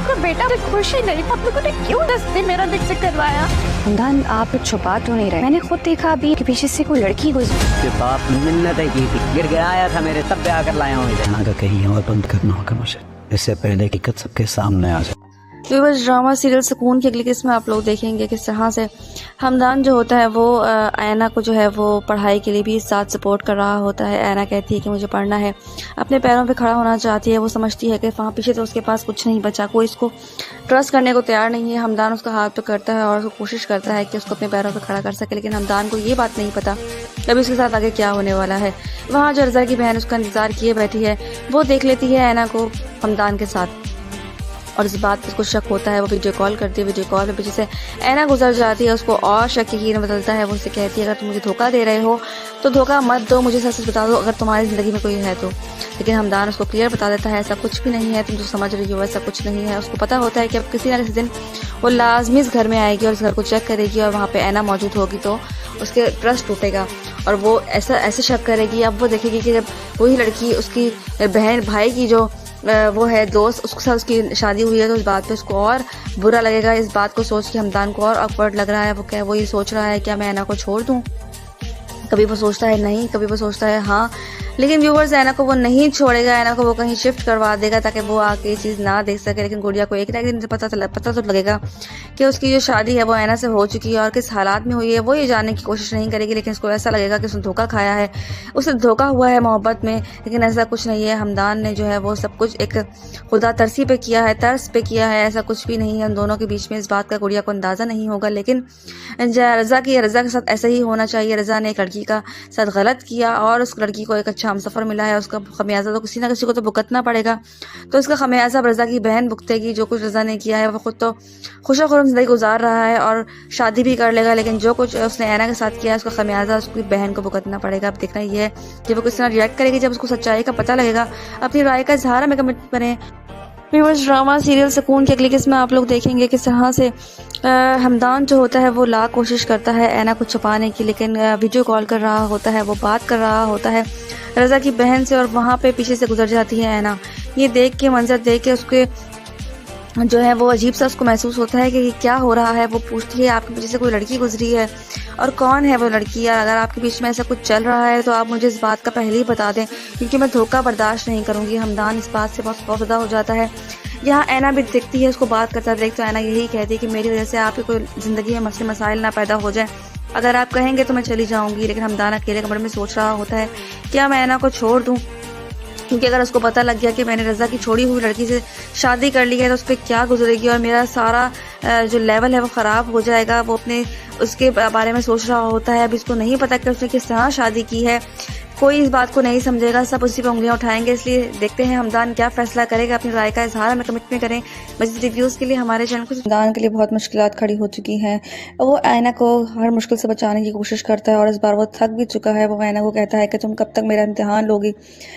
आपका बेटा खुश ही नहीं, आप लोगों ने क्यों दस्ते मेरा दिल से करवाया? हमदान, आप छुपा तो नहीं रहे? मैंने खुद देखा अभी कि पीछे से कोई लड़की गुजरी। के बाप मिन्नतें की थी, गिर गिराया था मेरे, तब पे आकर लाया हूँ इधर। का कहीं और बंद करना होगा मुझे, इससे पहले हकीकत सबके सामने आ जाए। तो बस ड्रामा सीरियल सुकून की अगली किस्म में आप लोग देखेंगे किस तरह से हमदान जो होता है वो ऐना को जो है वो पढ़ाई के लिए भी साथ सपोर्ट कर रहा होता है। ऐना कहती है कि मुझे पढ़ना है, अपने पैरों पे खड़ा होना चाहती है। वो समझती है कि वहाँ पीछे तो उसके पास कुछ नहीं बचा, कोई इसको ट्रस्ट करने को तैयार नहीं है। हमदान उसका हाथ पकड़ता है और उसको कोशिश करता है कि उसको अपने पैरों पर खड़ा कर सके, लेकिन हमदान को ये बात नहीं पता कभी उसके साथ आगे क्या होने वाला है। वहाँ जो रज़ा की बहन उसका इंतजार किए बैठी है, वो देख लेती है ऐना को हमदान के साथ और इस बात पर उसको शक होता है। वो वीडियो कॉल करती है, वीडियो कॉल में पीछे से ऐना गुजर जाती है, उसको और शक यकीन बदलता है। वो उससे कहती है अगर तुम मुझे धोखा दे रहे हो तो धोखा मत दो, मुझे सच बता दो अगर तुम्हारी ज़िंदगी में कोई है तो। लेकिन हमदान उसको क्लियर बता देता है ऐसा कुछ भी नहीं है, तुम जो समझ रही हो वैसा कुछ नहीं है। उसको पता होता है कि अब किसी न किसी दिन वो लाजमी इस घर में आएगी और इस घर को चेक करेगी और वहाँ पर ऐना मौजूद होगी तो उसके ट्रस्ट टूटेगा और वो ऐसे शक करेगी। अब वो देखेगी कि जब वही लड़की उसकी बहन भाई की जो वो है दोस्त, उसके साथ उसकी शादी हुई है तो इस बात पे उसको और बुरा लगेगा। इस बात को सोच के हमदान को और ऑकवर्ड लग रहा है। वो ये सोच रहा है क्या मैं ऐना को छोड़ दूँ? कभी वो सोचता है नहीं, कभी वो सोचता है हाँ। लेकिन व्यूवर्स ऐना को वो नहीं छोड़ेगा, ऐना को वो कहीं शिफ्ट करवा देगा ताकि वो आके ये चीज़ ना देख सके। लेकिन गुड़िया को एक ना एक दिन से पता तो लगेगा कि उसकी जो शादी है वो ऐना से हो चुकी है और किस हालात में हुई है। वो ये जानने की कोशिश नहीं करेगी, लेकिन उसको ऐसा लगेगा कि उसने धोखा खाया है, उससे धोखा हुआ है मोहब्बत में। लेकिन ऐसा कुछ नहीं है, हमदान ने जो है वो सब कुछ एक खुदा तरसी पे किया है, तर्स पे किया है। ऐसा कुछ भी नहीं है उन दोनों के बीच में, इस बात का गुड़िया को अंदाज़ा नहीं होगा। लेकिन रज़ा के साथ ऐसा ही होना चाहिए। रज़ा ने एक लड़की का साथ गलत किया और उस लड़की को एक अच्छा हमसफ़र मिला है, उसका खमियाजा तो किसी ना किसी को तो भुगतना पड़ेगा। तो इसका खमियाजा अब रज़ा की बहन भुगतेगी। जो कुछ रज़ा ने किया है वो खुद तो खुशा-खुर्रम ज़िंदगी गुजार रहा है और शादी भी कर लेगा, लेकिन जो कुछ उसने ऐना के साथ किया है उसका खमियाजा उसकी बहन को भुगतना पड़ेगा। अब देखना ये है कि वो किस तरह रिएक्ट करेगी जब उसको सच्चाई का पता लगेगा। अपनी राय का इजहार हमें कमेंट करें। व्यूअर्स, ड्रामा सीरियल सुकून की अगली किस्म में आप लोग देखेंगे किस तरह से हमदान जो होता है वो लाख कोशिश करता है ऐना को छुपाने की, लेकिन वीडियो कॉल कर रहा होता है, वो बात कर रहा होता है रज़ा की बहन से और वहाँ पे पीछे से गुजर जाती है ऐना। ये देख के मंजर देख के उसके जो है वो अजीब सा उसको महसूस होता है कि क्या हो रहा है। वो पूछती है आपके पीछे से कोई लड़की गुजरी है और कौन है वो लड़की? या अगर आपके बीच में ऐसा कुछ चल रहा है तो आप मुझे इस बात का पहले ही बता दें, क्योंकि मैं धोखा बर्दाश्त नहीं करूँगी। हमदान इस बात से बहुत खौफजदा हो जाता है। यहाँ ऐना भी देखती है, उसको बात करता देख तो ऐना यही कहती है कि मेरी वजह से आपकी कोई ज़िंदगी में मसले मसाइल ना पैदा हो जाए, अगर आप कहेंगे तो मैं चली जाऊँगी। लेकिन हमदान अकेले कमरे में सोच रहा होता है क्या मैं ऐना को छोड़ दूँ, क्योंकि अगर उसको पता लग गया कि मैंने रज़ा की छोड़ी हुई लड़की से शादी कर ली है तो उस पर क्या गुजरेगी और मेरा सारा जो लेवल है वो ख़राब हो जाएगा। वो अपने उसके बारे में सोच रहा होता है। अभी इसको नहीं पता कि उसने किस तरह शादी की है, कोई इस बात को नहीं समझेगा, सब उसी पर उंगलियां उठाएंगे। इसलिए देखते हैं हमदान क्या फैसला करेगा। अपनी राय का इजहार हमें कमेंट में करें। मज़ीद रिव्यूज़ के लिए हमारे चैनल को। हमदान के लिए बहुत मुश्किलात खड़ी हो चुकी हैं। वो ऐना को हर मुश्किल से बचाने की कोशिश करता है और इस बार वो थक भी चुका है। वो ऐना को कहता है कि तुम कब तक मेरा इम्तिहान लोगी,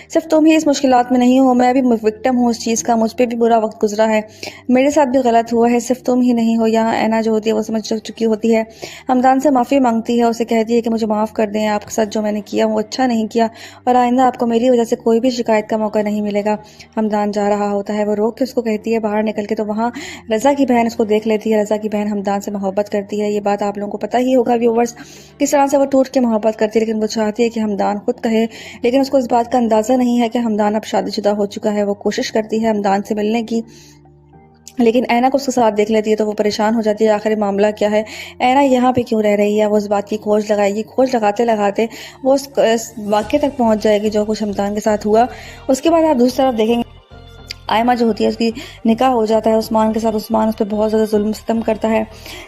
सिर्फ तुम ही इस मुश्किलात में नहीं हो, मैं भी विक्टिम हूँ उस चीज़ का, मुझ पर भी बुरा वक्त गुजरा है, मेरे साथ भी गलत हुआ है, सिर्फ तुम ही नहीं हो। यहाँ ऐना जो होती है वो समझ चुकी होती है, हमदान से माफ़ी मांगती है, उसे कहती है कि मुझे माफ़ कर दें, आपके साथ जो मैंने किया वो अच्छा नहीं किया और आइंदा आपको मेरी वजह से कोई भी शिकायत का मौका नहीं मिलेगा। हमदान जा रहा होता है, वो रोक के उसको कहती है बाहर निकल के, तो वहाँ रज़ा की बहन उसको देख लेती है। रज़ा की बहन हमदान से मोहब्बत करती है, ये बात आप लोगों को पता ही होगा व्यूवर्स, किस तरह से वो टूट के मोहब्बत करती है। लेकिन वो चाहती है कि हमदान खुद कहे, लेकिन उसको इस बात का अंदाज़ा नहीं है कि हमदान अब शादीशुदा हो चुका है। वो कोशिश करती है हमदान से मिलने की, लेकिन ऐना को उसके साथ देख लेती है तो वो परेशान हो जाती है, आखिर मामला क्या है, ऐना यहाँ पे क्यों रह रही है। वो उस बात की खोज लगाएगी, खोज लगाते लगाते वो उस वाक़े तक पहुँच जाएगी जो कुछ हमदान के साथ हुआ। उसके बाद आप दूसरी तरफ देखेंगे आयमा जो होती है उसकी निकाह हो जाता है उस्मान के साथ। उस्मान उस पर बहुत ज़्यादा जुल्म सितम करता है,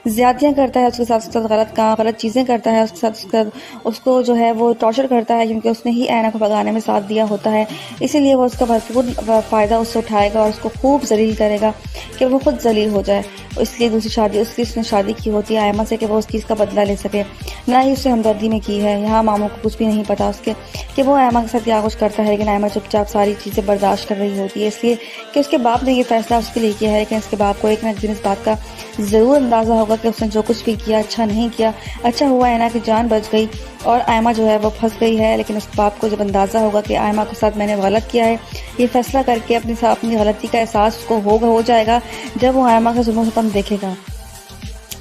ज़्यादतियाँ करता है, उसके साथ गलत चीज़ें करता है, उसके साथ उसको जो है वो टॉर्चर करता है, क्योंकि उसने ही ऐना को भगाने में साथ दिया होता है। इसीलिए वो उसका भरपूर फ़ायदा उससे उठाएगा और उसको खूब जलील करेगा कि वो खुद जलील हो जाए। इसलिए उसने शादी की होती है आयमा से कि वो उस चीज़ का बदला ले सके, ना ही उससे हमदर्दी में की है। यहाँ मामू को कुछ भी नहीं पता उसके कि वो आयमा के साथ क्या कुछ करता है, लेकिन आयमा चुपचाप सारी चीज़ें बर्दाश्त कर रही होती है, इसलिए कि उसके बाप ने ये फैसला उसके लिए किया है। लेकिन उसके बाप को एक ना एक दिन इस बात का ज़रूर अंदाज़ा होगा कि उसने जो कुछ भी किया अच्छा नहीं किया। अच्छा हुआ ऐना की जान बच गई, और आयमा जो है वो फंस गई है। लेकिन उस बाप को जब अंदाज़ा होगा कि आयमा के साथ मैंने गलत किया है, ये फैसला करके अपनी गलती का एहसास उसको हो जाएगा जब वो आयमा का जुल्म सितम देखेगा।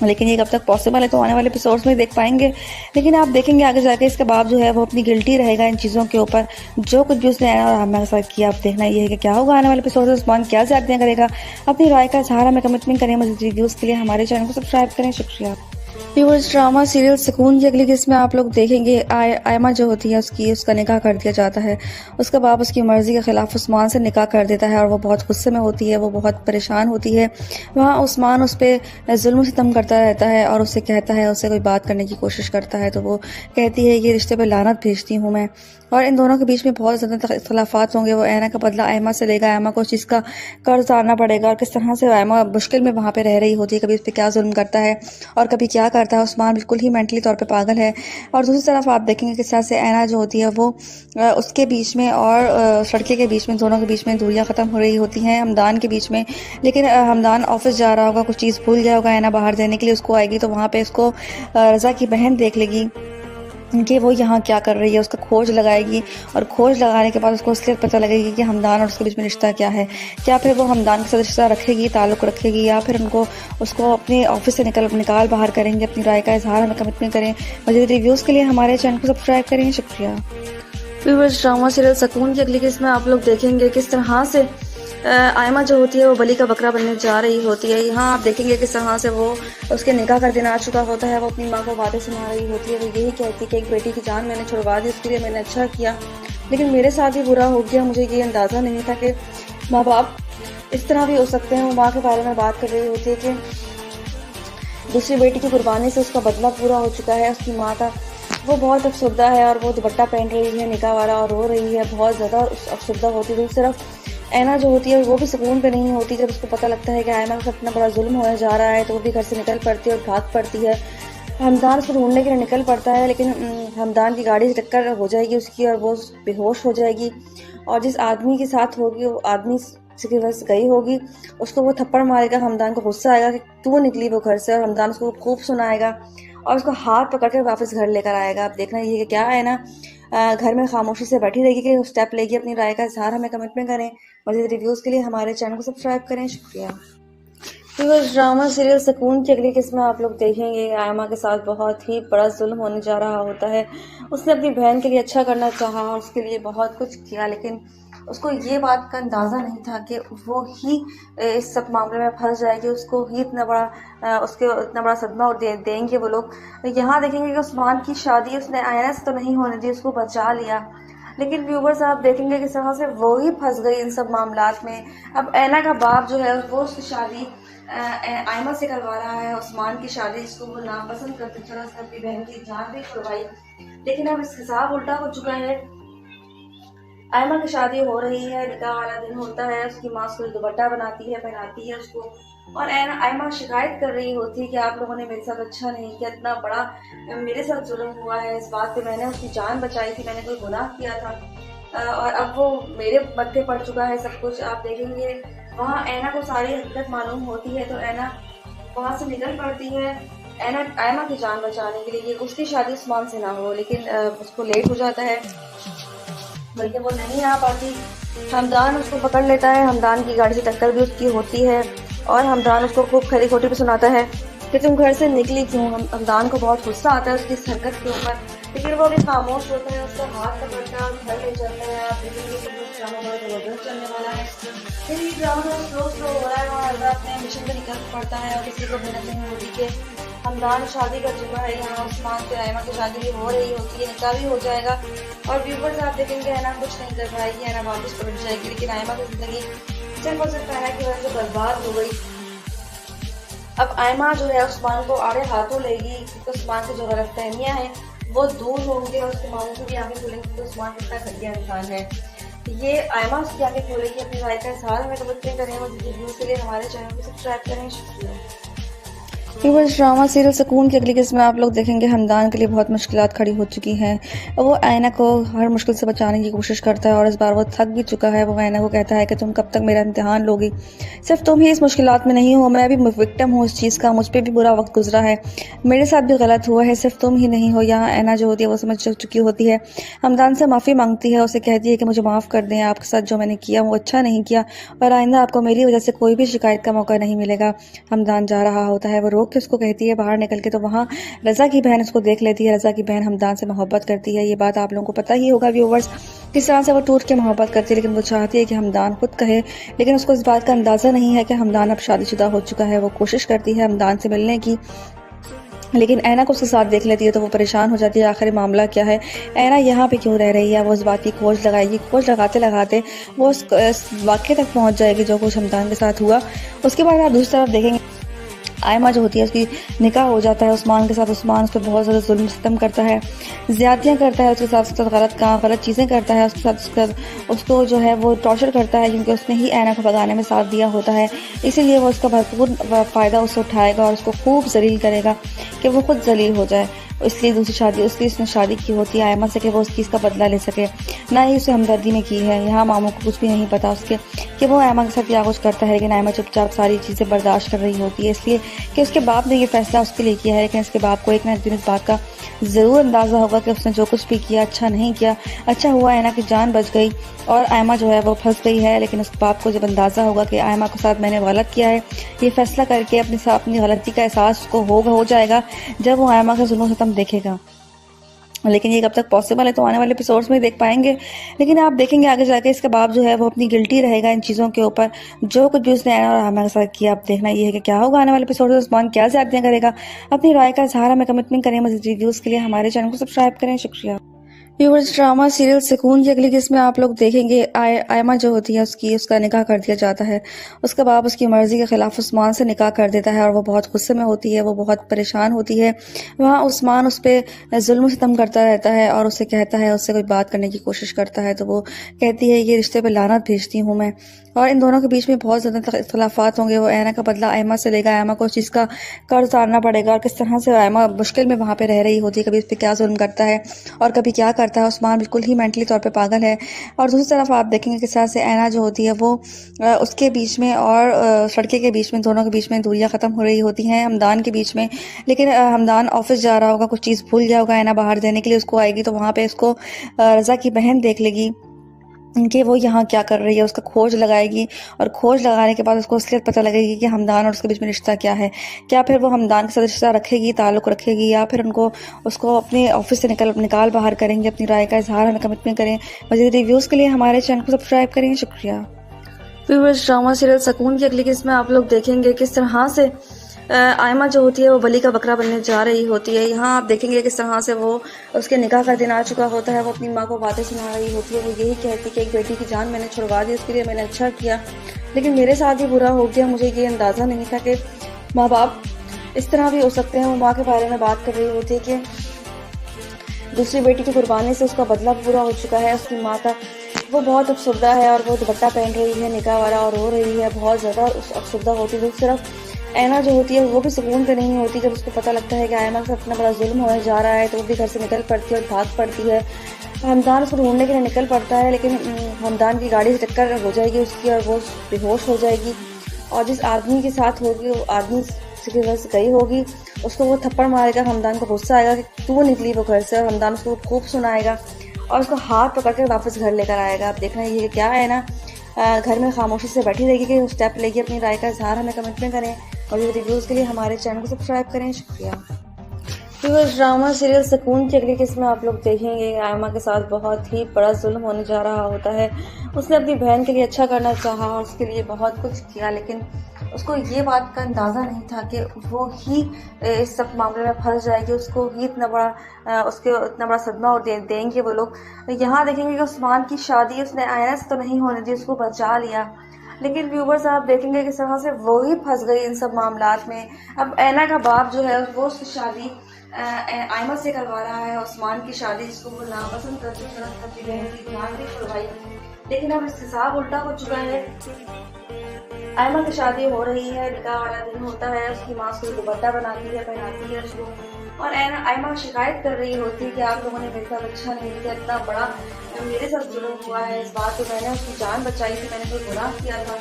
लेकिन ये कब तक पॉसिबल है तो आने वाले एपिसोड्स में देख पाएंगे। लेकिन आप देखेंगे आगे जाके इसके बाप जो है वो अपनी गिल्टी रहेगा इन चीज़ों के ऊपर, जो कुछ भी उसने हमारे साथ किया। आप देखना ये है कि क्या होगा आने वाले एपिसोड में, उस्मान क्या ज़्यादतियाँ करेगा। अपनी राय का इज़हार हमें कमिटमेंट करें। मज़ीद वीडियोज़ के लिए हमारे चैनल को सब्सक्राइब करें। शुक्रिया। व्यूअर्स, ड्रामा सीरियल सुकून की अगली किस्त में आप लोग देखेंगे आयमा जो होती है उसका निकाह कर दिया जाता है। उसका बाप उसकी मर्ज़ी के ख़िलाफ़ उस्मान से निकाह कर देता है और वो बहुत गुस्से में होती है, वो बहुत परेशान होती है। वहाँ उस्मान उस पर जुल्म सितम करता रहता है और उससे कहता है, उससे कोई बात करने की कोशिश करता है तो वो कहती है ये रिश्ते पर लानत भेजती हूँ मैं। और इन दोनों के बीच में बहुत ज़्यादा इख्तलाफात होंगे। वो ऐना का बदला आयमा से लेगा, आयमा को उस चीज़ का कर्ज उतारना पड़ेगा और किस तरह से आयमा मुश्किल में वहाँ पे रह रही होती है। कभी उस पर क्या जुल्म करता है और कभी क्या करता है। उस्मान बिल्कुल ही मेंटली तौर पे पागल है। और दूसरी तरफ आप देखेंगे किस तरह से ऐना जो होती है वो उसके बीच में और लड़के के बीच में, दोनों के बीच में दूरियां ख़त्म हो रही होती हैं हमदान के बीच में। लेकिन हमदान ऑफिस जा रहा होगा, कुछ चीज़ भूल गया होगा, ऐना बाहर देने के लिए उसको आएगी तो वहाँ पे उसको रज़ा की बहन देख लेगी कि वो यहाँ क्या कर रही है। उसका खोज लगाएगी और खोज लगाने के बाद उसको इसलिए पता लगेगी कि हमदान और उसके बीच में रिश्ता क्या है। क्या फिर वो हमदान के साथ रिश्ता रखेगी, ताल्लुक़ रखेगी, या फिर उसको अपने ऑफिस से निकाल बाहर करेंगे। अपनी राय का इजहार हमें कमिटमेंट करें। मज़ीद रिव्यूज़ के लिए हमारे चैनल को सब्सक्राइब करें। शुक्रिया। व्यूअर्स, ड्रामा सीरियल सुकून की अगली किस्त में आप लोग देखेंगे किस तरह से आयमा जो होती है वो बलि का बकरा बनने जा रही होती है। यहाँ आप देखेंगे किस तरह से वो उसके निकाह कर देना आ चुका होता है। वो अपनी माँ को बातें सुना रही होती है। वो यही कहती है कि एक बेटी की जान मैंने छुड़वा दी, उसके लिए मैंने अच्छा किया, लेकिन मेरे साथ ही बुरा हो गया। मुझे ये अंदाज़ा नहीं था कि माँ बाप इस तरह भी हो सकते हैं। वो माँ के बारे में बात कर रही होती है कि दूसरी बेटी की कुर्बानी से उसका बदला पूरा हो चुका है। उसकी माँ का वो बहुत अफसरदा है और वो दुपट्टा पहन रही है निकाह वाला और रो रही है, बहुत ज़्यादा अफसरदा होती है। दूसरी तरफ ऐना जो होती है वो भी सुकून पे नहीं होती। जब उसको पता लगता है कि आयमा का इतना बड़ा जुल्म होने जा रहा है तो वो भी घर से निकल पड़ती है और भाग पड़ती है। हमदान उसको ढूंढने के लिए निकल पड़ता है, लेकिन हमदान की गाड़ी से टक्कर हो जाएगी उसकी और वो बेहोश हो जाएगी। और जिस आदमी के साथ होगी वो आदमी जिसके पास गई होगी उसको वो थप्पड़ मारेगा। हमदान को गुस्सा आएगा कि तू निकली वो घर से, और हमदान उसको खूब सुनाएगा और उसको हाथ पकड़ कर वापस घर लेकर आएगा। आप देखना ये क्या है ना, घर में खामोशी से बैठी रहेगी कि स्टेप लेगी। अपनी राय का इजहार हमें कमिटमेंट करें। मज़ीद रिव्यूज़ के लिए हमारे चैनल को सब्सक्राइब करें। शुक्रिया। व्यूअर्स, ड्रामा सीरियल सुकून की अगली किस्त में आप लोग देखेंगे आयमा के साथ बहुत ही बड़ा जुल्म होने जा रहा होता है। उसने अपनी बहन के लिए अच्छा करना चाहा और उसके लिए बहुत कुछ किया, लेकिन उसको ये बात का अंदाज़ा नहीं था कि वो ही इस सब मामले में फंस जाएगी। उसको ही इतना बड़ा सदमा और देंगे वो लोग। यहाँ देखेंगे कि उस्मान की शादी उसने आयना से तो नहीं होने दी, उसको बचा लिया। लेकिन व्यूवर्स, आप देखेंगे किस तरह से वो ही फंस गई इन सब मामलात में। अब ऐना का बाप जो है वो उसकी शादी आयमा से करवा रहा है। उस्मान की शादी जिसको वो नापसंद करते चला, उसने अपनी बहन की जान भी छुड़वाई। लेकिन अब इस हिसाब उल्टा हो चुका है। आयमा की शादी हो रही है, निकाह वाला दिन होता है, उसकी माँ उसको दुपट्टा बनाती है, पहनाती है उसको, और आयमा शिकायत कर रही होती है कि आप लोगों ने मेरे साथ अच्छा नहीं किया, इतना बड़ा मेरे साथ जुल्म हुआ है। इस बात पे मैंने उसकी जान बचाई थी, मैंने कोई गुनाह किया था और अब वो मेरे मत्थे पड़ चुका है सब कुछ। आप देखेंगे वहाँ ऐना को सारी हकीकत मालूम होती है तो ऐना वहाँ से निकल पड़ती है आयमा की जान बचाने के लिए। उसकी शादी उस्मान से ना हो, लेकिन उसको लेट हो जाता है, बल्कि वो नहीं आ पाती। हमदान उसको पकड़ लेता है। हमदान की गाड़ी से टक्कर भी उसकी होती है और हमदान उसको खूब खरी खोटी पे सुनाता है कि तुम घर से निकली क्यों। हमदान को बहुत गुस्सा आता है उसकी इस हरकत के ऊपर, लेकिन वो भी खामोश होता है। उसका हाथ पकड़ता है और घर ले जाता है। आप देखेंगे ड्रामा बहुत ज़बरदस्त चलने वाला है। फिर ये ड्रामा स्लो हो रहा है। वहाँ अपने मिशन पर निकल पड़ता है और किसी को मेहनत नहीं होती कि हमदान शादी कर चुका है। यहाँ उस्मान से आयमा की शादी भी हो रही होती है, निकाह भी हो जाएगा। और व्यूवर्स, आप देखेंगे ऐना कुछ नहीं कर पाएगी, ऐना वापस पलट जाएगी। लेकिन आयमा की ज़िंदगी सिर्फ और सिर्फ ऐना की वजह से बर्बाद हो गई। अब आयमा जो है उस्मान को आड़े हाथों लेगी क्योंकि उस्मान की जो गलतफहमियाँ हैं वो दूर होंगे और उसके मामलों की भी आंखें खुलेंगी कि उस्मान कितना घटिया इंसान है। ये आयमा उसकी आंखें खोलेगी। अपनी राय का इजहार हमें कमेंट करें। और वीडियो के लिए हमारे चैनल को सब्सक्राइब करें। शुक्रिया। व्यूअर्स, ड्रामा सीरियल सुकून की अगली किस्म में आप लोग देखेंगे हमदान के लिए बहुत मुश्किलात खड़ी हो चुकी हैं। वो आयना को हर मुश्किल से बचाने की कोशिश करता है और इस बार वो थक भी चुका है। वो आयना को कहता है कि तुम कब तक मेरा इम्तिहान लोगी, सिर्फ तुम ही इस मुश्किलात में नहीं हो, मैं भी विक्टिम हूँ इस चीज़ का, मुझ पर भी बुरा वक्त गुजरा है, मेरे साथ भी गलत हुआ है, सिर्फ तुम ही नहीं हो। यहाँ आयना जो होती है वो समझ चुकी होती है, हमदान से माफ़ी मांगती है, उसे कहती है कि मुझे माफ़ कर दें, आपके साथ जो मैंने किया वो अच्छा नहीं किया और आइंदा आपको मेरी वजह से कोई भी शिकायत का मौका नहीं मिलेगा। हमदान जा रहा होता है, वो रोक के उसको कहती है बाहर निकल के, तो वहाँ रज़ा की बहन उसको देख लेती है। रज़ा की बहन हमदान से मोहब्बत करती है, ये बात आप लोगों को पता ही होगा व्यूवर्स, किस तरह से वो टूट के मोहब्बत करती है, लेकिन वो चाहती है कि हमदान खुद कहे, लेकिन उसको इस बात का अंदाज़ा नहीं है कि हमदान अब शादीशुदा हो चुका है। वो कोशिश करती है हमदान से मिलने की, लेकिन ऐना को उसके साथ देख लेती है तो वो परेशान हो जाती है, आखिर मामला क्या है, ऐना यहाँ पे क्यों रह रही है। वो उस बात की खोज लगाएगी, खोज लगाते लगाते वो उस वाक़े तक पहुँच जाएगी जो कुछ हमदान के साथ हुआ। उसके बाद आप दूसरी तरफ देखेंगे आयमा जो होती है उसकी निकाह हो जाता है उस्मान के साथ। उस्मान उस पर बहुत ज़्यादा जुल्म सितम करता है, ज़्यादतियाँ करता है, उसके साथ गलत चीज़ें करता है, उसके साथ उसको जो है वो टॉर्चर करता है, क्योंकि उसने ही ऐना को भगाने में साथ दिया होता है। इसीलिए वो उसका भरपूर फ़ायदा उससे उठाएगा और उसको खूब जलील करेगा कि वो खुद जलील हो जाए। इसलिए दूसरी शादी उसने शादी की होती है आयमा से कि वो उस चीज़ का बदला ले सके, ना ही उसे हमदर्दी में की है। यहाँ मामू को कुछ भी नहीं पता उसके कि वो आयमा के साथ क्या कुछ करता है, लेकिन आयमा चुपचाप सारी चीज़ें बर्दाश्त कर रही होती है, इसलिए कि उसके बाप ने ये फैसला उसके लिए किया है। लेकिन उसके बाप को एक ना एक दिन इस बात का ज़रूर अंदाज़ा होगा कि उसने जो कुछ भी किया अच्छा नहीं किया। अच्छा हुआ आयना की जान बच गई और आयमा जो है वो फंस गई है, लेकिन उस बाप को जब अंदाज़ा होगा कि आयमा के साथ मैंने गलत किया है, ये फैसला करके अपनी गलती का एहसास उसको हो जाएगा जब वो आयमा का जुल्म सितम देखेगा। लेकिन ये कब तक पॉसिबल है तो आने वाले एपिसोड्स में देख पाएंगे। लेकिन आप देखेंगे आगे जाके इसका बाप जो है वो अपनी गिल्टी रहेगा इन चीज़ों के ऊपर, जो कुछ भी उसने ऐना और आयमा के साथ किया। आप देखना ये है कि क्या होगा आने वाले एपिसोड में, उस्मान क्या ज़्यादतियाँ करेगा। अपनी राय का इजहार हमें कमिटमेंट करें। मज़ीद रिव्यूज़ के लिए हमारे चैनल को सब्सक्राइब करें। शुक्रिया। व्यूअर्स, ड्रामा सीरियल सुकून की अगली किस्म में आप लोग देखेंगे आयमा जो होती है उसका निकाह कर दिया जाता है। उसका बाप उसकी मर्ज़ी के ख़िलाफ़ उस्मान से निकाह कर देता है और वो बहुत गुस्से में होती है, वो बहुत परेशान होती है। वहाँ उस्मान उस पर जुल्म सितम करता रहता है और उसे कहता है, उससे कोई बात करने की कोशिश करता है तो वो कहती है ये रिश्ते पर लानत भेजती हूँ मैं, और इन दोनों के बीच में बहुत ज़्यादा इख्तलाफात होंगे। वो ऐना का बदला आयमा से लेगा, आयमा को उस चीज़ का कर्ज उतारना पड़ेगा और किस तरह से आयमा मुश्किल में वहाँ पे रह रही होती है, कभी उस पर क्या जुल्म करता है और कभी क्या करता है। उस्मान बिल्कुल ही मेंटली तौर पे पागल है। और दूसरी तरफ आप देखेंगे किस तरह से ऐना जो होती है वो उसके बीच में और लड़के के बीच में, दोनों के बीच में दूरियां ख़त्म हो रही होती हैं हमदान के बीच में। लेकिन हमदान ऑफिस जा रहा होगा, कुछ चीज़ भूल गया होगा, ऐना बाहर देने के लिए उसको आएगी तो वहाँ पे उसको रज़ा की बहन देख लेगी कि वो यहाँ क्या कर रही है, उसका खोज लगाएगी और खोज लगाने के बाद उसको असलियत पता लगेगी कि हमदान और उसके बीच में रिश्ता क्या है। क्या फिर वो हमदान के साथ रिश्ता रखेगी, ताल्लुक़ रखेगी, या फिर उसको अपने ऑफिस से निकाल बाहर करेंगे। अपनी राय का इजहार हमें कमिटमेंट करें। मज़ीद रिव्यूज़ के लिए हमारे चैनल को सब्सक्राइब करें। शुक्रिया। व्यूअर्स, ड्रामा सीरियल सुकून की अगली किस्म में आप लोग देखेंगे किस तरह से आयमा जो होती है वो बली का बकरा बनने जा रही होती है। यहाँ आप देखेंगे किस तरह से वो उसके निकाह का दिन आ चुका होता है। वो अपनी माँ को बातें सुना रही होती है। वो यही कहती है कि एक बेटी की जान मैंने छुड़वा दी, उसके लिए मैंने अच्छा किया, लेकिन मेरे साथ ही बुरा हो गया। मुझे ये अंदाज़ा नहीं था कि माँ बाप इस तरह भी हो सकते हैं। वो माँ के बारे में बात कर रही होती है कि दूसरी बेटी की कुर्बानी से उसका बदला पूरा हो चुका है उसकी माँ का। वो बहुत अफसरदा है और वो दुपट्टा पहन रही है निकाह वाला और रो रही है, बहुत ज़्यादा अफसरदा होती है। सिर्फ ऐना जो होती है वो भी सुकून पे नहीं होती। जब उसको पता लगता है कि आयमा से इतना बड़ा जुल्म होने जा रहा है तो वो भी घर से निकल पड़ती है और भाग पड़ती है। हमदान उसको ढूंढने के लिए निकल पड़ता है, लेकिन हमदान की गाड़ी से टक्कर हो जाएगी उसकी और वो बेहोश हो जाएगी। और जिस आदमी के साथ होगी वो आदमी की वजह से गई होगी, उसको वो थप्पड़ मारेगा। हमदान को गुस्सा आएगा कि तू निकली वो घर से, और हमदान उसको खूब सुनाएगा और उसको हाथ पकड़ कर वापस घर लेकर आएगा। आप देखना ये क्या है ना, घर में खामोशी से बैठी रहेगी कि स्टेप लेगी। अपनी राय का इजहार हमें कमेंट में करें और ये रिव्यूज़ के लिए हमारे चैनल को सब्सक्राइब करें। शुक्रिया। व्यूअर्स, ड्रामा सीरियल सुकून की अगली किस्म में आप लोग देखेंगे आयमा के साथ बहुत ही बड़ा जुल्म होने जा रहा होता है। उसने अपनी बहन के लिए अच्छा करना चाहा और उसके लिए बहुत कुछ किया, लेकिन उसको ये बात का अंदाज़ा नहीं था कि वो ही इस सब मामले में फंस जाएगी, उसको ही इतना बड़ा सदमा और देंगे वो लोग। यहाँ देखेंगे कि उस्मान की शादी उसने आयना से तो नहीं होने दी, उसको बचा लिया, लेकिन व्यूवर्स आप देखेंगे किस तरह से वो ही फंस गई इन सब मामलात में। अब ऐना का बाप जो है वो उसकी शादी आयमा से करवा रहा है, उस्मान की शादी जिसको वो नापसंद करती है लेकिन अब हिसाब उल्टा हो चुका है। आयमा की शादी हो रही है, निकाह वाला दिन होता है, उसकी माँ उसको दुपट्टा बनाती है, पहनाती है उसको, और आयमा शिकायत कर रही होती है कि आप लोगों ने मेरे साथ अच्छा नहीं किया, इतना बड़ा मेरे साथ जुल्म हुआ है। इस बात पे मैंने उसकी जान बचाई थी, मैंने कोई गुनाह किया था,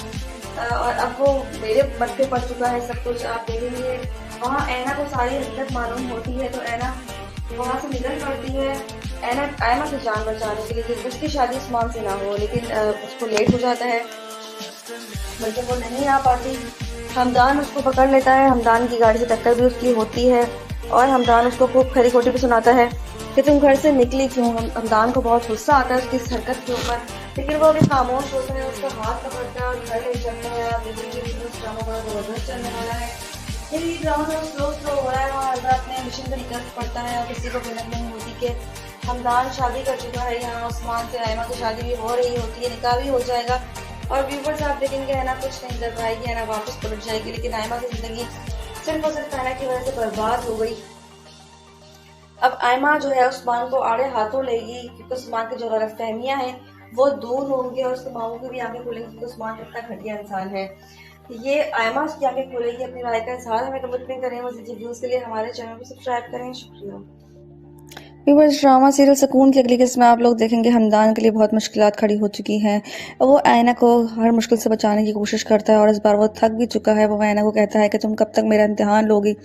और अब वो मेरे मत पे पड़ चुका है सब कुछ। आप देखेंगे वहाँ ऐना को सारी हकीकत मालूम होती है, तो ऐना वहाँ से निकल पड़ती है आयमा की जान बचाने के लिए कि उसकी शादी उस्मान से ना हो, लेकिन उसको लेट हो जाता है, बल्कि वो नहीं आ पाती। हमदान उसको पकड़ लेता है, हमदान की गाड़ी से टक्कर भी उसकी होती है, और हमदान उसको खूब खरी खोटी भी सुनाता है कि तुम घर से निकली क्यों। हमदान को बहुत गुस्सा आता है उसकी इस हरकत के ऊपर, लेकिन वो अभी खामोश होता है, उसका हाथ पकड़ता है और घर ले जाता है। आप देखेंगे ड्रामा बड़ा जबरदस्त चलने वाला है, ये ड्रामा स्लो हो रहा है। वहाँ हजरा अपने मिशन पर निकल पड़ता है और किसी को भनक नहीं होती कि हमदान शादी कर चुका है। यहाँ उस्मान से आयमा की शादी भी हो रही होती है, निकाह भी हो जाएगा, और व्यूवर्स आप देखेंगे है ना कुछ नहीं कर पाएगी, है ना वापस पलट जाएगी। लेकिन आयमा की जिंदगी सिर्फ और सिर्फ आयना की वजह से बर्बाद हो गई। अब आयमा जो है उस्मान को आड़े हाथों लेगी, क्योंकि उस्मान की जो गलतफहमियां हैं वो दूर होंगी, और उसके मामू की भी आंखें खुलेंगी क्योंकि उस्मान कितना घटिया इंसान है। ये आयमा उसकी आंखें खोलेगी, अपनी राय का इजहार हमें कमेंट करें। मज़ीद व्यूज़ के लिए हमारे चैनल को सब्सक्राइब करें। शुक्रिया। व्यूअर्स, ड्रामा सीरियल सुकून की अगली किस्त में आप लोग देखेंगे हमदान के लिए बहुत मुश्किलात खड़ी हो चुकी हैं। वो आयना को हर मुश्किल से बचाने की कोशिश करता है, और इस बार वो थक भी चुका है। वो आयना को कहता है कि तुम कब तक मेरा इम्तिहान लोगी,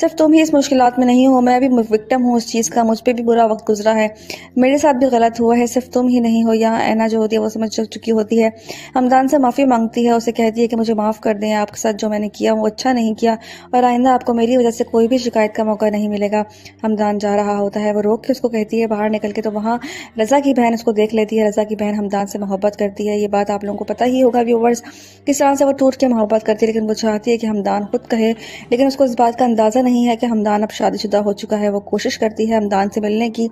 सिर्फ तुम ही इस मुश्किलात में नहीं हो, मैं भी विक्टिम हूँ उस चीज़ का, मुझ पर भी बुरा वक्त गुजरा है, मेरे साथ भी गलत हुआ है, सिर्फ तुम ही नहीं हो। यहाँ आयना जो होती है वो समझ चुकी होती है, हमदान से माफ़ी मांगती है, उसे कहती है कि मुझे माफ़ कर दें, आपके साथ जो मैंने किया वो अच्छा नहीं किया, और आइंदा आपको मेरी वजह से कोई भी शिकायत का मौका नहीं मिलेगा। हमदान जा रहा होता है, वो रोक के उसको कहती है बाहर निकल के, तो वहाँ रज़ा की बहन उसको देख लेती है। रज़ा की बहन हमदान से मोहब्बत करती है, ये बात आप लोगों को पता ही होगा व्यूवर्स, किस तरह से वो टूट के मोहब्बत करती है, लेकिन वो चाहती है कि हमदान खुद कहे, लेकिन उसको इस बात का अंदाज़ा नहीं है कि हमदान अब शादीशुदा हो चुका है। वो कोशिश करती है हमदान से मिलने की,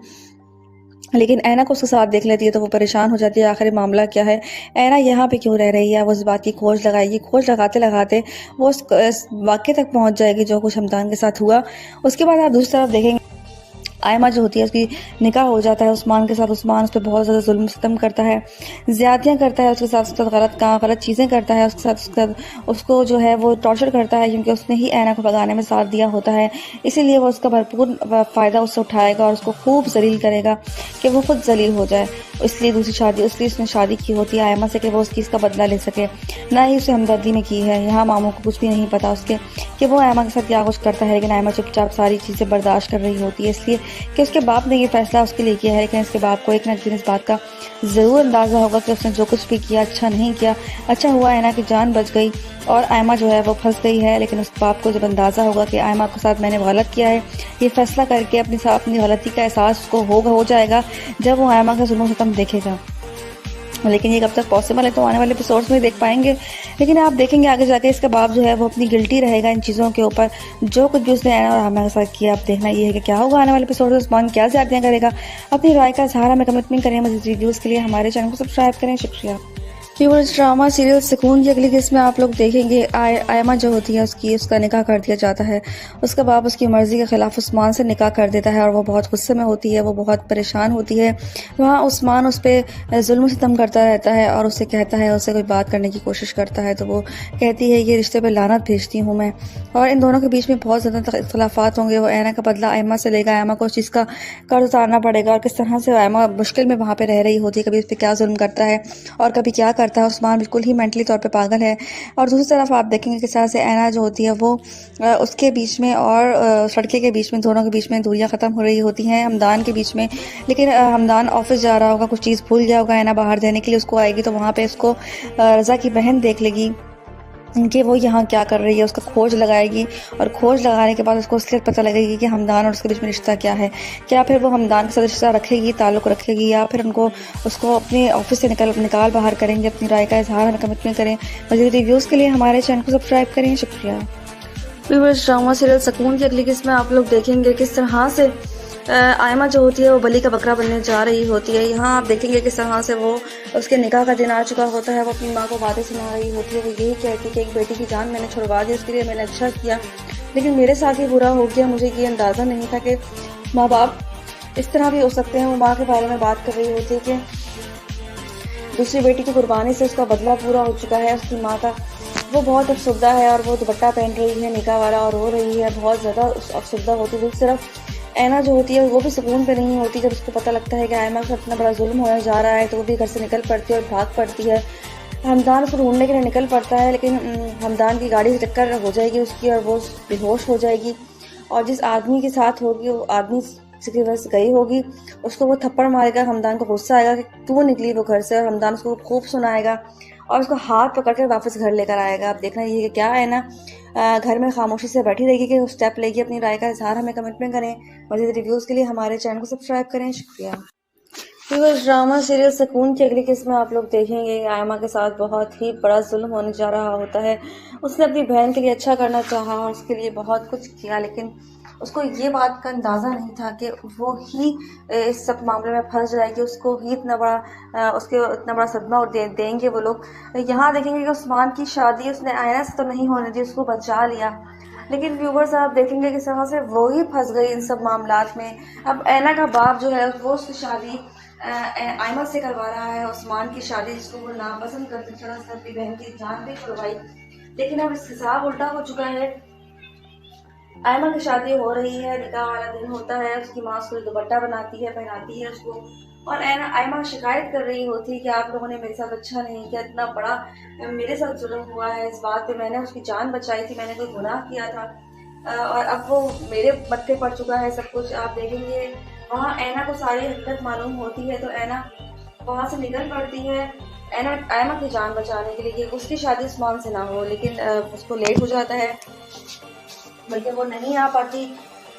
लेकिन ऐना को उसके साथ देख लेती है तो वो परेशान हो जाती है, आखिर मामला क्या है, ऐना यहाँ पे क्यों रह रही है। वो इस बात की खोज लगाएगी, खोज लगाते लगाते वो उस वाक़े तक पहुँच जाएगी जो कुछ हमदान के साथ हुआ। उसके बाद आप दूसरी तरफ देखेंगे आयमा जो होती है उसकी निकाह हो जाता है उस्मान के साथ। उस्मान उस पर बहुत ज़्यादा जुल्म सितम करता है, ज़्यादतियाँ करता है, उसके साथ गलत चीज़ें करता है, उसके साथ उसको जो है वो टॉर्चर करता है, क्योंकि उसने ही ऐना को भगाने में साथ दिया होता है। इसीलिए वो उसका भरपूर फ़ायदा उससे उठाएगा और उसको खूब जलील करेगा कि वो खुद जलील हो जाए। इसलिए उसने शादी की होती है आयमा से कि वो उस चीज़ का बदला ले सके, ना ही उसे हमदर्दी में की है। यहाँ मामू को कुछ भी नहीं पता उसके कि वो आयमा के साथ क्या कुछ करता है, लेकिन आयमा चुपचाप सारी चीज़ें बर्दाश्त कर रही होती है, इसलिए कि उसके बाप ने ये फैसला उसके लिए किया है। लेकिन इसके बाप को एक न एक दिन इस बात का ज़रूर अंदाज़ा होगा कि उसने जो कुछ भी किया अच्छा नहीं किया। अच्छा हुआ आयना की जान बच गई और आयमा जो है वो फंस गई है, लेकिन उस बाप को जब अंदाज़ा होगा कि आयमा के साथ मैंने गलत किया है, ये फैसला करके अपनी गलती का एहसास उसको हो जाएगा जब वो आयमा का जुल्म सितम देखेगा। लेकिन ये कब तक पॉसिबल है तो आने वाले एपिसोड्स में देख पाएंगे। लेकिन आप देखेंगे आगे जाके इसका बाप जो है वो अपनी गिल्टी रहेगा इन चीज़ों के ऊपर, जो कुछ भी उसने आयना और आयमा के साथ किया। आप देखना ये है कि क्या होगा आने वाले एपिसोड में, उस्मान क्या ज़्यादतियाँ करेगा। अपनी राय का इज़हार हमें कमेंट करें। मज़ीद वीडियोज़ के लिए हमारे चैनल को सब्सक्राइब करें। शुक्रिया। व्यूअर्स, ड्रामा सीरियल सुकून की अगली किस्त में आप लोग देखेंगे आयमा जो होती है उसका निकाह कर दिया जाता है। उसका बाप उसकी मर्ज़ी के ख़िलाफ़ उस्मान से निकाह कर देता है और वो बहुत गुस्से में होती है, वो बहुत परेशान होती है। वहाँ उस्मान उस पर जुल्म सितम करता रहता है और उससे कहता है, उससे कोई बात करने की कोशिश करता है तो वो कहती है ये रिश्ते पर लानत भेजती हूँ मैं। और इन दोनों के बीच में बहुत ज़्यादा इख्तलाफात होंगे। वो ऐना का बदला आयमा से लेगा, आयमा को उस चीज़ का कर्ज उतारना पड़ेगा और किस तरह से आयमा मुश्किल में वहाँ पर रह रही होती है, कभी उस पर क्या जुल्म करता है और कभी क्या करता है। उस्मान बिल्कुल ही मेंटली तौर पे पागल है। और दूसरी तरफ आप देखेंगे किस तरह से ऐना जो होती है वो उसके बीच में और लड़के के बीच में, दोनों के बीच में दूरियां ख़त्म हो रही होती हैं हमदान के बीच में। लेकिन हमदान ऑफिस जा रहा होगा, कुछ चीज़ भूल गया होगा, ऐना बाहर देने के लिए उसको आएगी तो वहाँ पे उसको रज़ा की बहन देख लेगी कि वो यहाँ क्या कर रही है, उसका खोज लगाएगी और खोज लगाने के बाद उसको इसलिए पता लगेगी कि हमदान और उसके बीच में रिश्ता क्या है। क्या फिर वो हमदान के साथ रिश्ता रखेगी, ताल्लुक़ रखेगी, या फिर उसको अपने ऑफिस से निकाल बाहर करेंगे। अपनी राय का इजहार हमें कमेंट करें। मज़ीद रिव्यूज़ के लिए हमारे चैनल को सब्सक्राइब करें। शुक्रिया। व्यूअर्स, ड्रामा सीरियल सुकून की अगली किस्त में आप लोग देखेंगे किस तरह से आयमा जो होती है वो बलि का बकरा बनने जा रही होती है। यहाँ आप देखेंगे किस तरह से वो उसके निकाह का दिन आ चुका होता है, वो अपनी माँ को बातें सुना रही होती है। वो यही कहती है कि एक बेटी की जान मैंने छुड़वा दी, उसके लिए मैंने अच्छा किया, लेकिन मेरे साथ ही बुरा हो गया। मुझे ये अंदाज़ा नहीं था कि माँ बाप इस तरह भी हो सकते हैं। वो माँ के बारे में बात कर रही होती है कि दूसरी बेटी की कुर्बानी से उसका बदला पूरा हो चुका है। उसकी माँ का वो बहुत अफसुर्दा है और वो दुपट्टा पहन रही है निकाह वाला और रो रही है, बहुत ज़्यादा अफसुर्दा होती है। दूसरी तरफ ऐना जो होती है वो भी सुकून पे नहीं होती। जब उसको पता लगता है कि आयमा का इतना बड़ा जुल्म होने जा रहा है तो वो भी घर से निकल पड़ती है और भाग पड़ती है। हमदान उसको ढूंढने के लिए निकल पड़ता है, लेकिन हमदान की गाड़ी से टक्कर हो जाएगी उसकी और वो बेहोश हो जाएगी। और जिस आदमी के साथ होगी वो आदमी जिसकी वजह से गई होगी उसको वो थप्पड़ मारेगा। हमदान को गुस्सा आएगा कि तू निकली वो घर से, और हमदान उसको खूब सुनाएगा और उसको हाथ पकड़ कर वापस घर लेकर आएगा। आप देखना ये कि क्या है ना, घर में खामोशी से बैठी रहेगी कि वो स्टेप लेगी। अपनी राय का इजहार हमें कमेंट करें। मज़ीद रिव्यूज़ के लिए हमारे चैनल को सब्सक्राइब करें। शुक्रिया। ड्रामा सीरियल सुकून की अगली किस्म आप लोग देखेंगे। आयमा के साथ बहुत ही बड़ा जुल्म होने जा रहा होता है। उसने अपनी बहन के लिए अच्छा करना चाहा और उसके लिए बहुत कुछ किया, लेकिन उसको ये बात का अंदाज़ा नहीं था कि वो ही इस सब मामले में फंस जाएगी। उसको ही इतना बड़ा सदमा और देंगे वो लोग। यहाँ देखेंगे कि उस्मान की शादी उसने आयना से तो नहीं होने दी, उसको बचा लिया, लेकिन व्यूवर्स आप देखेंगे किस तरह से वो ही फंस गई इन सब मामलात में। अब ऐना का बाप जो है वो उसकी शादी आयमा से करवा रहा है, उस्मान की शादी जिसको वो नापसंद करते चढ़ा से अपनी बहन की जान भी छुड़वाई। लेकिन अब इस हिसाब उल्टा हो चुका है। आयमा की शादी हो रही है, निकाह वाला दिन होता है, उसकी माँ उसको दुपट्टा बनाती है, पहनाती है उसको, और आयमा शिकायत कर रही होती है कि आप लोगों ने मेरे साथ अच्छा नहीं किया, इतना बड़ा मेरे साथ जुल्म हुआ है, इस बात पे मैंने उसकी जान बचाई थी, मैंने कोई गुनाह किया था और अब वो मेरे मत्थे पड़ चुका है सब कुछ। आप देखेंगे वहाँ ऐना को सारी हकीकत मालूम होती है तो ऐना वहाँ से निकल पड़ती है आयमा की जान बचाने के लिए। उसकी शादी उस्मान से ना हो, लेकिन उसको लेट हो जाता है, बल्कि वो नहीं आ पाती।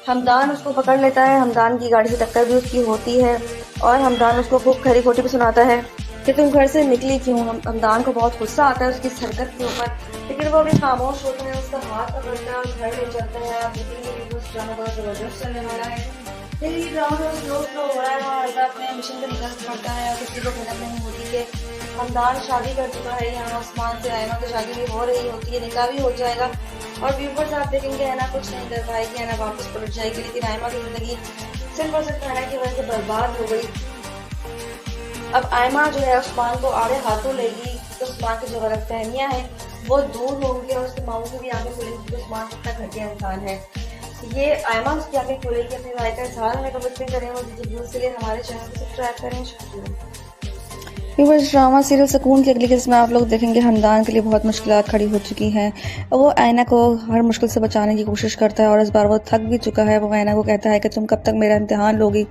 हमदान उसको पकड़ लेता है, हमदान की गाड़ी से टक्कर भी उसकी होती है और हमदान उसको खूब खरी खोटी भी सुनाता है कि तुम घर से निकली क्यों। हमदान को बहुत गुस्सा आता है उसकी हरकत के ऊपर, लेकिन वो भी खामोश होता है। उसका हाथ पकड़ता है और घर ले चलता है। आप देखेंगे उस ड्रामा बहुत ज़बरदस्त चलने वाला है। लेकिन ये ड्रामा स्लो हो रहा है, वहाँ अपने मिशन पर निकल पड़ता है और किसी को खबर नहीं होती कि हमदान शादी कर चुका है। यहाँ उस्मान से आयमा की शादी भी हो रही होती है, निकाह भी हो जाएगा और व्यूवर्स आप देखेंगे ऐना कुछ नहीं कर पाएगी, ऐना वापस पलट जाएगी। लेकिन आयमा की ज़िंदगी सिर्फ और सिर्फ ऐना की वजह से बर्बाद हो गई। अब आयमा जो है उस्मान को आड़े हाथों लेगी तो उस्मान की जो गलतफहमियाँ हैं वो दूर होंगी और उसके मामू की भी आंखें खुलेंगी कि उस्मान कितना घटिया इंसान है। ये आयमा उसकी आंखें खुलेगी। अपनी राय का इजहार हमें कमेंट करें और व्यूज़ के लिए हमारे चैनल को सब्सक्राइब करें। शुक्रिया। व्यूअर्स ड्रामा सीरियल सुकून की अगली किस्म में आप लोग देखेंगे हमदान के लिए बहुत मुश्किलात खड़ी हो चुकी हैं। वो ऐना को हर मुश्किल से बचाने की कोशिश करता है और इस बार वो थक भी चुका है। वो ऐना को कहता है कि तुम कब तक मेरा इम्तिहान लोगी,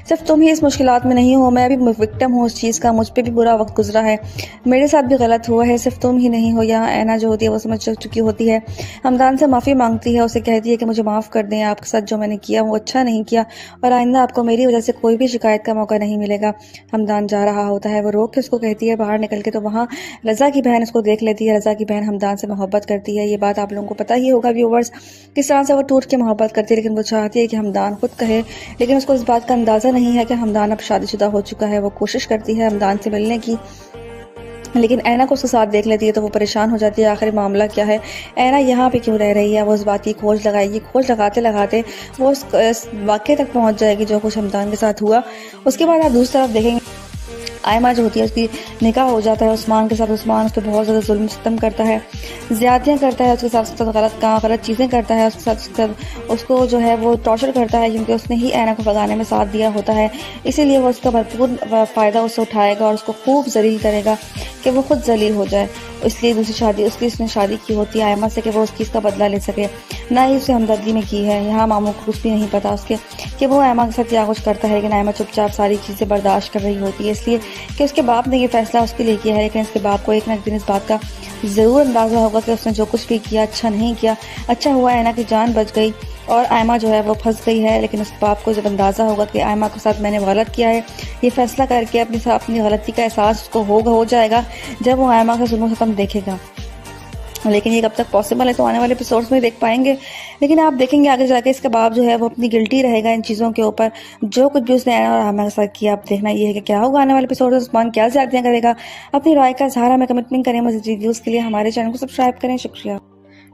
सिर्फ तुम ही इस मुश्किलात में नहीं हो, मैं भी विक्टिम हूँ उस चीज़ का, मुझ पर भी बुरा वक्त गुजरा है, मेरे साथ भी गलत हुआ है, सिर्फ तुम ही नहीं हो। यहाँ ऐना जो होती है वो समझ चुकी होती है, हमदान से माफ़ी मांगती है, उसे कहती है कि मुझे माफ़ कर दें, आपके साथ जो मैंने किया वो अच्छा नहीं किया और आइंदा आपको मेरी वजह से कोई भी शिकायत का मौका नहीं मिलेगा। हमदान जा रहा होता है, वो रोक के उसको कहती है बाहर निकल के, तो वहाँ रज़ा की बहन उसको देख लेती है। रज़ा की बहन हमदान से मोहब्बत करती है, ये बात आप लोगों को पता ही होगा व्यूवर्स, किस तरह से वो टूट के मोहब्बत करती है, लेकिन वो चाहती है कि हमदान खुद कहे, लेकिन उसको इस बात का अंदाज़ा नहीं है कि हमदान अब शादीशुदा हो चुका है। वो कोशिश करती है हमदान से मिलने की, लेकिन ऐना को उसके साथ देख लेती है तो वो परेशान हो जाती है, आखिर मामला क्या है, ऐना यहाँ पे क्यों रह रही है। वो उस बात की खोज लगाएगी, खोज लगाते लगाते वो उस वाक़े तक पहुँच जाएगी जो कुछ हमदान के साथ हुआ। उसके बाद आप दूसरी तरफ देखेंगे आयमा जो होती है उसकी निकाह हो जाता है उस्मान के साथ। उस्मान उस पर बहुत ज़्यादा जुल्म सितम करता है, ज़्यादतियाँ करता है, उसके साथ गलत चीज़ें करता है, उसके साथ उसको जो है वो टॉर्चर करता है, क्योंकि उसने ही ऐना को भगाने में साथ दिया होता है। इसीलिए वो उसका भरपूर फ़ायदा उससे उठाएगा और उसको खूब जलील करेगा कि वो खुद जलील हो जाए। इसलिए दूसरी शादी उसने शादी की होती है आयमा से कि वो उस चीज़ का बदला ले सके, ना ही उसे हमदर्दी में की है। यहाँ मामू को कुछ भी नहीं पता उसके कि वो आयमा के साथ क्या कुछ करता है, लेकिन आयमा चुपचाप सारी चीज़ें बर्दाश्त कर रही होती है, इसलिए कि उसके बाप ने ये फैसला उसके लिए किया है। लेकिन उसके बाप को एक ना एक दिन इस बात का ज़रूर अंदाज़ा होगा कि उसने जो कुछ भी किया अच्छा नहीं किया। अच्छा हुआ ऐना की जान बच गई और आयमा जो है वो फंस गई है, लेकिन उस बाप को जब अंदाज़ा होगा कि आयमा के साथ मैंने गलत किया है, ये फैसला करके अपनी गलती का एहसास उसको हो जाएगा जब वो आयमा का जुल्म ख़त्म देखेगा। लेकिन ये कब तक पॉसिबल है तो आने वाले एपिसोड्स में देख पाएंगे। लेकिन आप देखेंगे आगे जाके इसका बाप जो है वो अपनी गिल्टी रहेगा इन चीज़ों के ऊपर, जो कुछ भी उसने ऐना और आयमा के साथ किया। आप देखना ये है कि क्या होगा आने वाले एपिसोड में, उस्मान क्या ज़्यादतियाँ करेगा। अपनी राय का इजहार हमें कमेंट करें। मज़ीद रिव्यूज़ के लिए हमारे चैनल को सब्सक्राइब करें। शुक्रिया।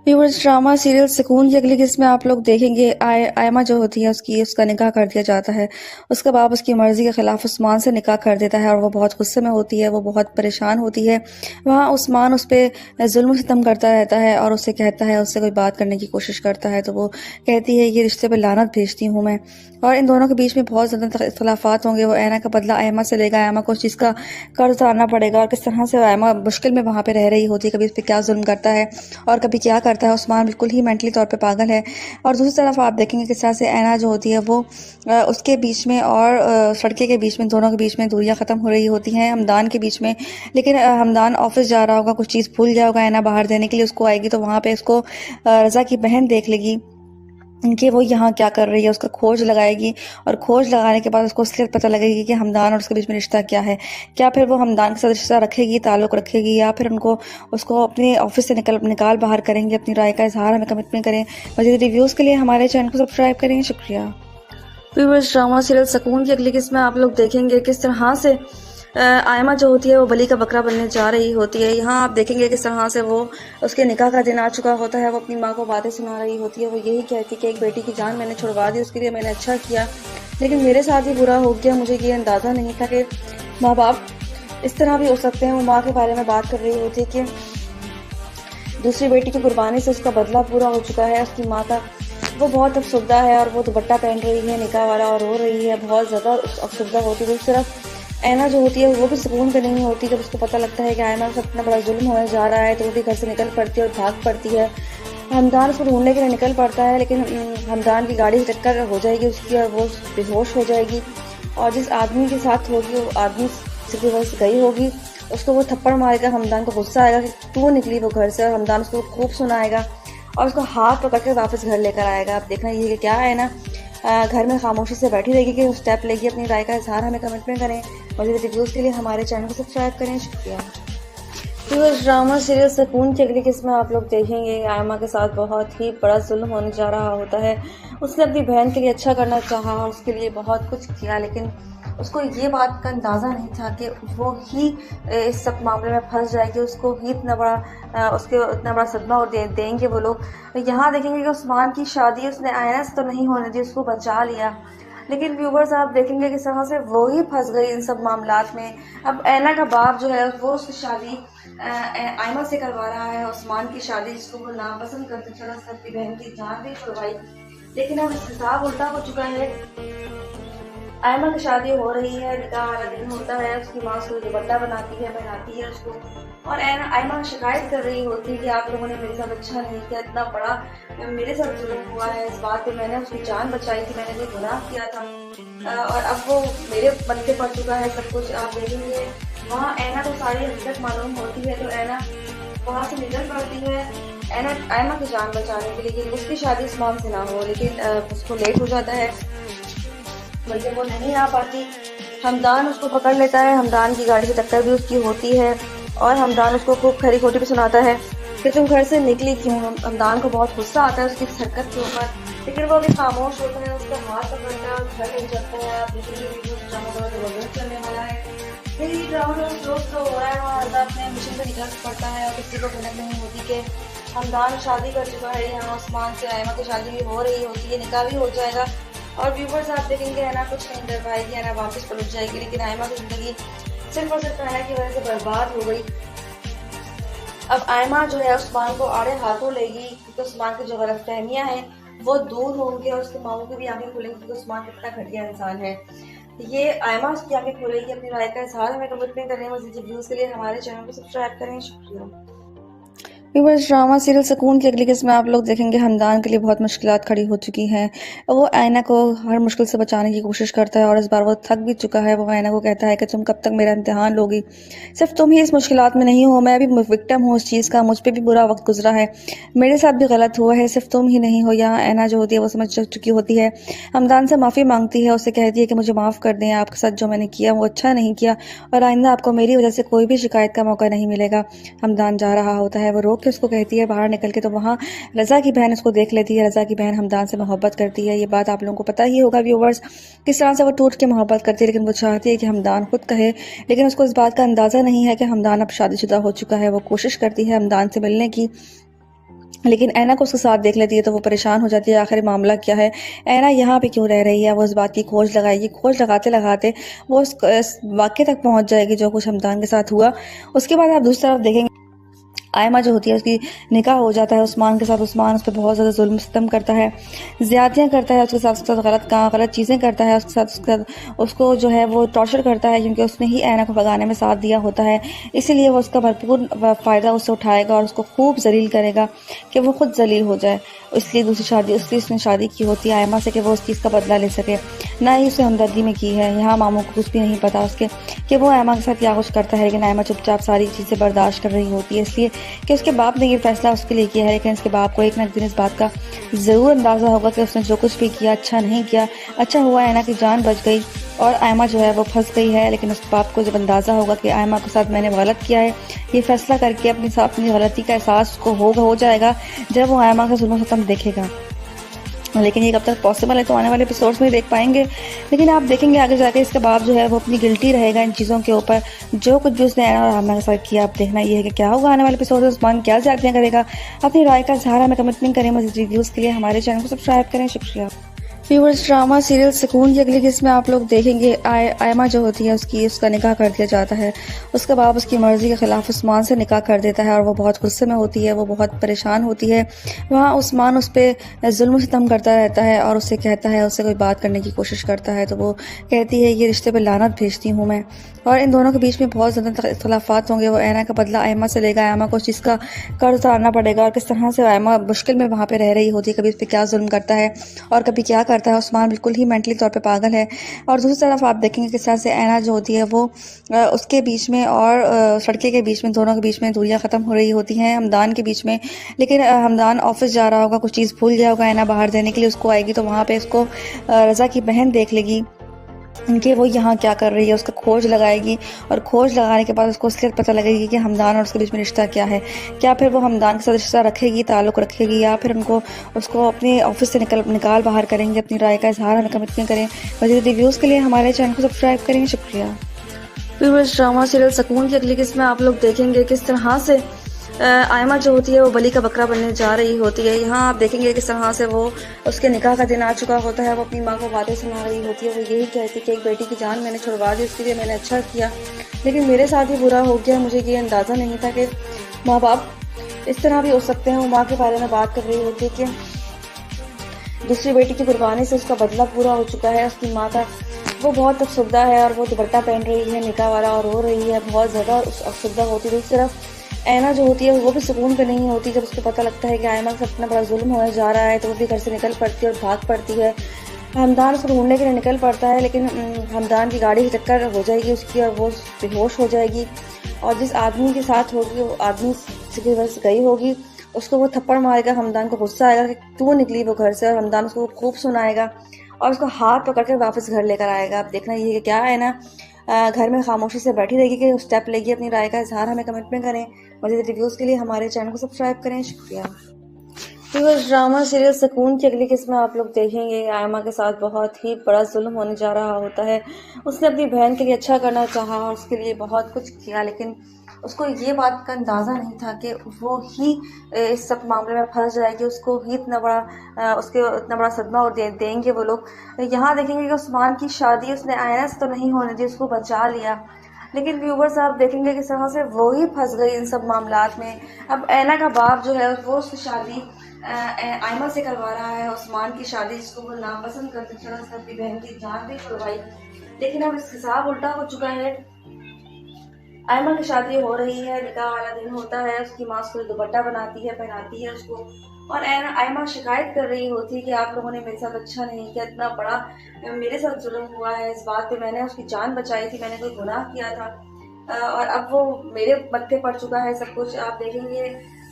व्यूअर्स, ड्रामा सीरियल सुकून की अगली किस्त में आप लोग देखेंगे आयमा जो होती है उसका निकाह कर दिया जाता है। उसका बाप उसकी मर्जी के खिलाफ उस्मान से निकाह कर देता है और वो बहुत गुस्से में होती है, वो बहुत परेशान होती है। वहाँ उस्मान उस पर जुल्म सितम करता रहता है और उससे कहता है, उससे कोई बात करने की कोशिश करता है तो वो कहती है ये रिश्ते पर लानत भेजती हूँ मैं। और इन दोनों के बीच में बहुत ज़्यादा इख्तलाफात होंगे। वो ऐना का बदला आयमा से लेगा, आयमा को उस चीज़ का कर्ज उतारना पड़ेगा और किस तरह से आयमा मुश्किल में वहाँ पे रह रही होती है। कभी उस पर क्या जुल्म करता है और कभी क्या करता है। उस्मान बिल्कुल ही मेंटली तौर पे पागल है। और दूसरी तरफ आप देखेंगे किस तरह से ऐना जो होती है वो उसके बीच में और लड़के के बीच में, दोनों के बीच में दूरियां ख़त्म हो रही होती हैं हमदान के बीच में। लेकिन हमदान ऑफिस जा रहा होगा, कुछ चीज़ भूल गया होगा, ऐना बाहर देने के लिए उसको आएगी तो वहाँ पे उसको रज़ा की बहन देख लेगी कि वो यहाँ क्या कर रही है। उसका खोज लगाएगी और खोज लगाने के बाद उसको असलियत पता लगेगी कि हमदान और उसके बीच में रिश्ता क्या है। क्या फिर वो हमदान के साथ रिश्ता रखेगी, ताल्लुक़ रखेगी, या फिर उसको अपने ऑफिस से निकाल बाहर करेंगी। अपनी राय का इजहार हमें कमिटमेंट करें। मज़ीद रिव्यूज़ के लिए हमारे चैनल को सब्सक्राइब करें। शुक्रिया। व्यूअर्स, ड्रामा सीरियल सुकून की अगली किस्त में आप लोग देखेंगे किस तरह से आयमा जो होती है वो बली का बकरा बनने जा रही होती है। यहाँ आप देखेंगे किस तरह से वो उसके निकाह का दिन आ चुका होता है। वो अपनी माँ को बातें सुना रही होती है। वो यही कहती कि एक बेटी की जान मैंने छुड़वा दी, उसके लिए मैंने अच्छा किया, लेकिन मेरे साथ ही बुरा हो गया। मुझे ये अंदाज़ा नहीं था कि माँ बाप इस तरह भी हो सकते हैं। वो माँ के बारे में बात कर रही होती है कि दूसरी बेटी की कुर्बानी से उसका बदला पूरा हो चुका है। उसकी माँ का वो बहुत अफसुर्दा है और वो दुपट्टा पहन रही है निकाह वाला और रो रही है, बहुत ज़्यादा अफसुर्दा होती है। दूसरी तरफ ऐना जो होती है वो भी सुकून पे नहीं होती। जब उसको पता लगता है कि आयमा से इतना बड़ा जुल्म होने जा रहा है तो वो भी घर से निकल पड़ती है और भाग पड़ती है। हमदान उसको ढूंढने के लिए निकल पड़ता है, लेकिन हमदान की गाड़ी से टक्कर हो जाएगी उसकी और वो बेहोश हो जाएगी। और जिस आदमी के साथ होगी वो आदमी जिसकी वजह से गई होगी उसको वो थप्पड़ मारेगा। हमदान को गुस्सा आएगा कि क्यों निकली वो घर से, और हमदान उसको खूब सुनाएगा और उसको हाथ पकड़ के वापस घर लेकर आएगा। आप देखना ये क्या है ना, घर में खामोशी से बैठी रहेगी कि स्टेप लेगी। अपनी राय का इजहार हमें कमिटमेंट करें। मज़ीद रिव्यूज़ के लिए हमारे चैनल को सब्सक्राइब करें। शुक्रिया। तो ड्रामा सीरियल सुकून की अगली किस्त में आप लोग देखेंगे आयमा के साथ बहुत ही बड़ा जुल्म होने जा रहा होता है। उसने अपनी बहन के लिए अच्छा करना चाहा और उसके लिए बहुत कुछ किया, लेकिन उसको ये बात का अंदाज़ा नहीं था कि वो ही इस सब मामले में फंस जाएगी। उसको ही इतना बड़ा सदमा और देंगे वो लोग। यहाँ देखेंगे कि उस्मान की शादी उसने आयना से तो नहीं होने दी, उसको बचा लिया। लेकिन व्यूवर्स, आप देखेंगे कि तरह से वो ही फंस गई इन सब मामलात में। अब ऐना का बाप जो है वो उसकी शादी आयमा से करवा रहा है। उस्मान की शादी जिसको वो नापसंद करते चला, अपनी बहन की जान भी छुड़वाई, लेकिन अब हिसाब उल्टा हो चुका है। आयमा की शादी हो रही है, निकाह वाला दिन होता है, उसकी माँ उसको दुपट्टा बनाती है, पहनाती है उसको, और आयमा शिकायत कर रही होती है कि आप लोगों ने मेरे साथ अच्छा नहीं किया, इतना बड़ा मेरे साथ जुल्म हुआ है। इस बात पे मैंने उसकी जान बचाई थी, मैंने कोई गुनाह किया था और अब वो मेरे बंदे पड़ चुका है सब कुछ। आप देखेंगे वहाँ ऐना को सारी हकीकत मालूम होती है तो ऐना वहाँ से निकल पड़ती है आयमा की जान बचाने के लिए, लेकिन उसकी शादी उस्मान से ना हो, लेकिन उसको लेट हो जाता है, बल्कि वो नहीं आ पाती। हमदान उसको पकड़ लेता है। हमदान की गाड़ी से टक्कर भी उसकी होती है और हमदान उसको खूब खरी खोटी भी सुनाता है कि तुम घर से निकली क्यों। हमदान को बहुत गुस्सा आता है उसकी इस हरकत के ऊपर, लेकिन वो अभी खामोश होता है। उसका हाथ पकड़ता है और घर ले जाता है। ड्रामा चलने वाला है, फिर ड्रामा स्लो हो रहा है। वहाँ अपने मिशन से निकल पड़ता है और किसी को भनक नहीं होती कि हमदान शादी कर चुका है। यहाँ उस्मान से आयमा की शादी भी हो रही होती है, निकाह भी हो जाएगा। और व्यूवर्स, आप देखेंगे ऐना कुछ नहीं कर पाएगी, ऐना वापस पलट जाएगी, लेकिन आयमा की ज़िंदगी सिर्फ और सिर्फ ऐना की वजह से बर्बाद हो गई। अब आयमा जो है उस्मान को आड़े हाथों लेगी, क्योंकि उस्मान की जो गलतफहमियां हैं वो दूर होंगी और उसके मामू की भी आंखें खुलेंगी, क्योंकि उस्मान कितना घटिया इंसान है। ये आयमा उसकी आंखें खोलेगी। अपनी राय का इजहार हमें कमिटमेंट करें। मज़ीद रिव्यूज़ के लिए हमारे चैनल को सब्सक्राइब करें। शुक्रिया। व्यूअर्स, ड्रामा सीरियल सुकून की अगली किस्त में आप लोग देखेंगे हमदान के लिए बहुत मुश्किलात खड़ी हो चुकी हैं। वो ऐना को हर मुश्किल से बचाने की कोशिश करता है और इस बार वो थक भी चुका है। वो ऐना को कहता है कि तुम कब तक मेरा इम्तिहान लोगी, सिर्फ तुम ही इस मुश्किलात में नहीं हो, मैं भी विक्टिम हूँ उस चीज़ का, मुझ पर भी बुरा वक्त गुजरा है, मेरे साथ भी गलत हुआ है, सिर्फ तुम ही नहीं हो। यहाँ ऐना जो होती है वो समझ चुकी होती है। हमदान से माफ़ी मांगती है, उससे कहती है कि मुझे माफ़ कर दें, आपके साथ जो मैंने किया वो अच्छा नहीं किया और आइंदा आपको मेरी वजह से कोई भी शिकायत का मौका नहीं मिलेगा। हमदान जा रहा होता है, वो रोक के उसको कहती है बाहर निकल के, तो वहाँ रज़ा की बहन उसको देख लेती है। रज़ा की बहन हमदान से मोहब्बत करती है। ये बात आप लोगों को पता ही होगा व्यूवर्स, किस तरह से वो टूट के मोहब्बत करती है, लेकिन वो चाहती है कि हमदान खुद कहे, लेकिन उसको इस बात का अंदाज़ा नहीं है कि हमदान अब शादीशुदा हो चुका है। वो कोशिश करती है हमदान से मिलने की, लेकिन ऐना को उसके साथ देख लेती है तो वो परेशान हो जाती है, आखिर मामला क्या है, ऐना यहाँ पे क्यों रह रही है। वो इस बात की खोज लगाएगी, खोज लगाते लगाते वो इस वाक़े तक पहुँच जाएगी जो कुछ हमदान के साथ हुआ। उसके बाद आप दूसरी तरफ देखेंगे आयमा जो होती है उसकी निकाह हो जाता है उस्मान के साथ। उस्मान उस पर बहुत ज़्यादा जुल्म सितम करता है, ज़्यादतियाँ करता है, उसके साथ गलत चीज़ें करता है, उसके साथ उसको जो है वो टॉर्चर करता है, क्योंकि उसने ही ऐना को भगाने में साथ दिया होता है। इसीलिए वो उसका भरपूर फ़ायदा उससे उठाएगा और उसको खूब जलील करेगा कि वो खुद जलील हो जाए। इसलिए दूसरी शादी उसने शादी की होती है आयमा से कि वो उस चीज़ का बदला ले सके। ना ही उसे हमदर्दी में की है। यहाँ मामू को कुछ भी नहीं पता उसके कि वो आयमा के साथ क्या कुछ करता है, लेकिन आयमा चुपचाप सारी चीज़ें बर्दाश्त कर रही होती है, इसलिए कि उसके बाप ने ये फैसला उसके लिए किया है। लेकिन उसके बाप को एक ना एक दिन इस बात का ज़रूर अंदाज़ा होगा कि उसने जो कुछ भी किया अच्छा नहीं किया। अच्छा हुआ ऐना की जान बच गई और आयमा जो है वो फंस गई है। लेकिन उस बाप को जब अंदाज़ा होगा कि आयमा के साथ मैंने गलत किया है, ये फैसला करके अपनी गलती का एहसास उसको हो जाएगा जब वो आयमा का जुल्म सितम देखेगा। लेकिन ये कब तक पॉसिबल है तो आने वाले एपिसोड्स में देख पाएंगे। लेकिन आप देखेंगे आगे जाके इसका बाप जो है वो अपनी गिल्टी रहेगा इन चीज़ों के ऊपर, जो कुछ भी उसने ऐना और आयमा के साथ किया। आप देखना ये है कि क्या होगा आने वाले एपिसोड में, उस्मान क्या ज़्यादतियाँ करेगा। अपनी राय का इज़हार हमें कमेंट करें। मज़ीद रिव्यूज़ के लिए हमारे चैनल को सब्सक्राइब करें। शुक्रिया। व्यूअर्स, ड्रामा सीरियल सुकून की अगली किस्त में आप लोग देखेंगे आयमा जो होती है उसका निकाह कर दिया जाता है। उसके बाद उसकी मर्ज़ी के ख़िलाफ़ उस्मान से निकाह कर देता है और वो बहुत गुस्से में होती है, वो बहुत परेशान होती है। वहाँ उस्मान उस पर जुल्म सितम करता रहता है और उससे कहता है, उससे कोई बात करने की कोशिश करता है तो वो कहती है ये रिश्ते पर लानत भेजती हूँ मैं। और इन दोनों के बीच में बहुत ज़्यादा इख्तलाफात होंगे। वो ऐना का बदला आयमा से लेगा, आयमा को उस चीज़ का कर्ज उतारना पड़ेगा और किस तरह से आयमा मुश्किल में वहाँ पे रह रही होती है, कभी उस पर क्या जुल्म करता है और कभी क्या करता है। उस्मान बिल्कुल ही मेंटली तौर पे पागल है। और दूसरी तरफ आप देखेंगे किस तरह से ऐना जो होती है वो उसके बीच में और सड़के के बीच में, दोनों के बीच में दूरियां ख़त्म हो रही होती हैं हमदान के बीच में। लेकिन हमदान ऑफिस जा रहा होगा, कुछ चीज़ भूल गया होगा, ऐना बाहर देने के लिए उसको आएगी तो वहाँ पे उसको रज़ा की बहन देख लेगी कि वो यहाँ क्या कर रही है। उसका खोज लगाएगी और खोज लगाने के बाद उसको उसके पता लगेगी कि हमदान और उसके बीच में रिश्ता क्या है। क्या फिर वो हमदान के साथ रिश्ता रखेगी, ताल्लुक़ रखेगी, या फिर उसको अपने ऑफिस से निकाल बाहर करेंगे। अपनी राय का इज़हार हमें कमेंट करें। मज़ीद रिव्यूज़ के लिए हमारे चैनल को सब्सक्राइब करें। शुक्रिया। व्यूअर्स, ड्रामा सीरियल सुकून की अगली किस्त में आप लोग देखेंगे किस तरह से आयमा जो होती है वो बलि का बकरा बनने जा रही होती है। यहाँ आप देखेंगे किस तरह से वो उसके निकाह का दिन आ चुका होता है। वो अपनी माँ को बातें सुना रही होती है। वो यही कहती है कि एक बेटी की जान मैंने छुड़वा दी, उसके लिए मैंने अच्छा किया, लेकिन मेरे साथ ही बुरा हो गया। मुझे ये अंदाज़ा नहीं था कि माँ बाप इस तरह भी हो सकते हैं। वो माँ के बारे में बात कर रही होती है कि दूसरी बेटी की कुर्बानी से उसका बदला पूरा हो चुका है। उसकी माँ का वो बहुत अफसुर्दा है और वो दुपट्टा पहन रही है निकाह वाला और रो रही है, बहुत ज़्यादा अफसुर्दा होती है। दूसरी तरफ ऐना जो होती है वो भी सुकून पे नहीं होती। जब उसको पता लगता है कि आयमा का इतना बड़ा जुल्म होने जा रहा है तो वो भी घर से निकल पड़ती है और भाग पड़ती है। हमदान उसको ढूंढने के लिए निकल पड़ता है, लेकिन हमदान की गाड़ी की टक्कर हो जाएगी उसकी और वो बेहोश हो जाएगी। और जिस आदमी के साथ होगी वो आदमी की वजह से गई होगी, उसको वो थप्पड़ मारेगा। हमदान को गुस्सा आएगा कि क्यों निकली वो घर से, और हमदान उसको खूब सुनाएगा और उसको हाथ पकड़ कर वापस घर लेकर आएगा। आप देखना ये क्या है ना, घर में खामोशी से बैठी रहेगी कि स्टेप लेगी। अपनी राय का इज़हार हमें कमेंट में करें। मज़ीद रिव्यूज़ के लिए हमारे चैनल को सब्सक्राइब करें। शुक्रिया। व्यूअर्स, ड्रामा सीरियल सुकून की अगली किस्त में आप लोग देखेंगे आयमा के साथ बहुत ही बड़ा जुल्म होने जा रहा होता है। उसने अपनी बहन के लिए अच्छा करना चाहा और उसके लिए बहुत कुछ किया, लेकिन उसको ये बात का अंदाज़ा नहीं था कि वो ही इस सब मामले में फंस जाएगी। उसको ही इतना बड़ा सदमा और देंगे वो लोग। यहाँ देखेंगे कि उस्मान की शादी उसने आयना से तो नहीं होने दी, उसको बचा लिया। लेकिन व्यूवर्स आप देखेंगे किस तरह से वो ही फंस गई इन सब मामलात में। अब ऐना का बाप जो है वो उसकी शादी आयमा से करवा रहा है। उस्मान की शादी जिसको वो नापसंद करते थे, उसने अपनी बहन की जान भी छुड़वाई। लेकिन अब इस हिसाब उल्टा हो चुका है। आयमा की शादी हो रही है, निकाह वाला दिन होता है, उसकी माँ उसको दुपट्टा बनाती है, पहनाती है उसको, और आयमा शिकायत कर रही होती है कि आप लोगों ने मेरे साथ अच्छा नहीं किया, इतना बड़ा मेरे साथ जुल्म हुआ है। इस बात पे मैंने उसकी जान बचाई थी, मैंने कोई गुनाह किया था और अब वो मेरे मत्थे पड़ चुका है सब कुछ। आप देखेंगे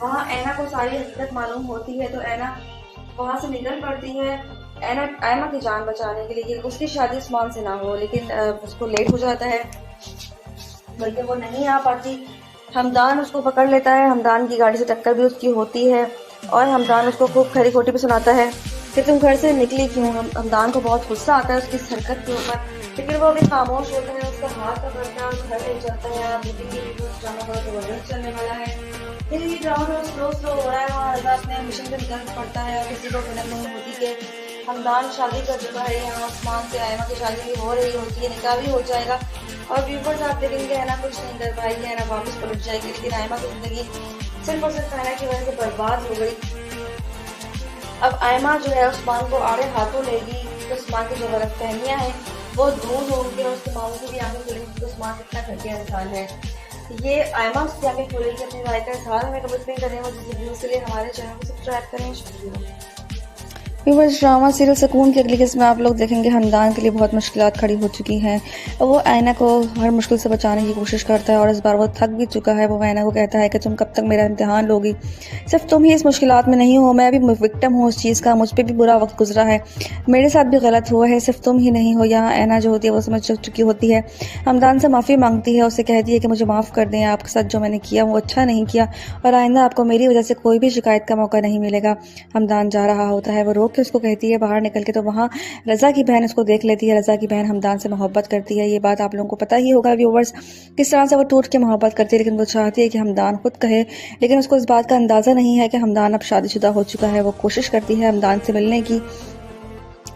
वहाँ ऐना को सारी हकीकत मालूम होती है तो ऐना वहाँ से निकल पड़ती है आयमा की जान बचाने के लिए। उसकी शादी उस्मान से ना हो, लेकिन उसको लेट हो जाता है, बल्कि वो नहीं आ पाती। हमदान उसको पकड़ लेता है, हमदान की गाड़ी से टक्कर भी उसकी होती है और हमदान उसको खूब खरी खोटी पे सुनाता है कि तुम घर से निकली क्यों। हमदान को बहुत गुस्सा आता है उसकी इस हरकत के ऊपर, लेकिन वो अभी खामोश होता है, उसका हाथ पकड़ता है और घर ले चलता है। आप ड्रामा बहुत जबरदस्त चलने वाला है। ये ड्रामा स्लो स्लो हो रहा है। वहाँ रजा अपने मिशन से निकल पड़ता है और किसी को फिल्म नहीं होती कि हमदान शादी कर चुका है। यहाँ आसमान से आयमा की शादी भी हो रही होती है, निकाह भी हो जाएगा और व्यूवर्स आप देखेंगे है ना कुछ नहीं कर पाएगी, है ना वापस पलट जाएगी। लेकिन आयमा की जिंदगी सिर्फ और सिर्फ खाना की वजह से बर्बाद हो गई। अब आयमा जो है उस्मान को आड़े हाथों लेगी। तो उस्मान की जो गलतफहमियाँ हैं वो दूर होंगी और उसके मामू की भी आंखें खुलेंगी कि उस्मान कितना घटिया इंसान है। ये आयमा उसकी आंखें खोलेगी, अपनी राय का इजहार हमें कमिटमेंट करें और वीडियोस के लिए हमारे चैनल को सब्सक्राइब करें। शुक्रिया। व्यूअर्स, ड्रामा सीरियल सुकून की अगली किस्त में आप लोग देखेंगे हमदान के लिए बहुत मुश्किलात खड़ी हो चुकी हैं। वो आयना को हर मुश्किल से बचाने की कोशिश करता है और इस बार वो थक भी चुका है। वो आयना को कहता है कि तुम कब तक मेरा इम्तिहान लोगी, सिर्फ तुम ही इस मुश्किलात में नहीं हो, मैं भी विक्टिम हूँ उस चीज़ का, मुझ पर भी बुरा वक्त गुजरा है, मेरे साथ भी गलत हुआ है, सिर्फ तुम ही नहीं हो। यहाँ आयना जो होती है वो समझ चुकी होती है, हमदान से माफ़ी मांगती है, उसे कहती है कि मुझे माफ़ कर दें, आपके साथ जो मैंने किया वो अच्छा नहीं किया और आइंदा आपको मेरी वजह से कोई भी शिकायत का मौका नहीं मिलेगा। हमदान जा रहा होता है, वो रोक के उसको कहती है बाहर निकल के, तो वहाँ रज़ा की बहन उसको देख लेती है। रज़ा की बहन हमदान से मोहब्बत करती है, ये बात आप लोगों को पता ही होगा व्यूवर्स, किस तरह से वो टूट के मोहब्बत करती है, लेकिन वो चाहती है कि हमदान खुद कहे, लेकिन उसको इस बात का अंदाज़ा नहीं है कि हमदान अब शादीशुदा हो चुका है। वो कोशिश करती है हमदान से मिलने की,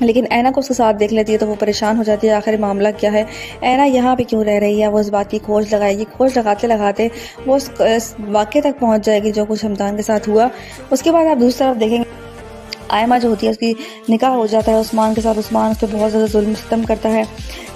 लेकिन ऐना को उसके साथ देख लेती है तो वो परेशान हो जाती है, आखिर मामला क्या है, ऐना यहाँ पे क्यों रह रही है। वो इस बात की खोज लगाएगी, खोज लगाते लगाते वो उस वाक़े तक पहुँच जाएगी जो कुछ हमदान के साथ हुआ। उसके बाद आप दूसरी तरफ देखेंगे आयमा जो होती है उसकी निकाह हो जाता है उस्मान के साथ। उस्मान उस पर बहुत ज़्यादा जुल्म सितम करता है,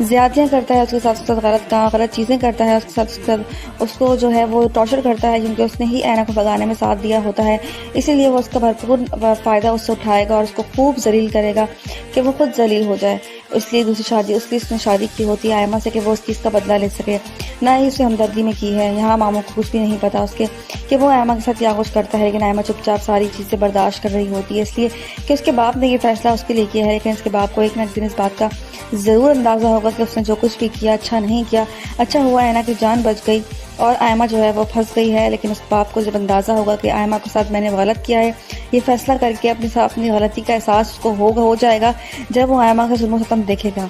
ज़्यादतियाँ करता है, उसके साथ गलत चीज़ें करता है, उसके साथ उसको जो है वो टॉर्चर करता है, क्योंकि उसने ही ऐना को भगाने में साथ दिया होता है। इसीलिए वो उसका भरपूर फ़ायदा उससे उठाएगा और उसको खूब जलील करेगा कि वो खुद जलील हो जाए। इसलिए उसने शादी की होती है आयमा से कि वो उस चीज़ का बदला ले सके, ना ही उसे हमदर्दी में की है। यहाँ मामू को कुछ भी नहीं पता उसके कि वो आयमा के साथ क्या कुछ करता है, लेकिन आयमा चुपचाप सारी चीज़ें बर्दाश्त कर रही होती है, इसलिए कि उसके बाप ने ये फैसला उसके लिए किया है। लेकिन उसके बाप को एक ना एक दिन इस बात का ज़रूर अंदाज़ा होगा कि उसने जो कुछ भी किया अच्छा नहीं किया। अच्छा हुआ आयना की जान बच गई और आयमा जो है वो फंस गई है, लेकिन उस बाप को जब अंदाज़ा होगा कि आयमा के साथ मैंने गलत किया है, ये फैसला करके अपनी गलती का एहसास उसको हो जाएगा जब वो आयमा का जुल्म सितम देखेगा।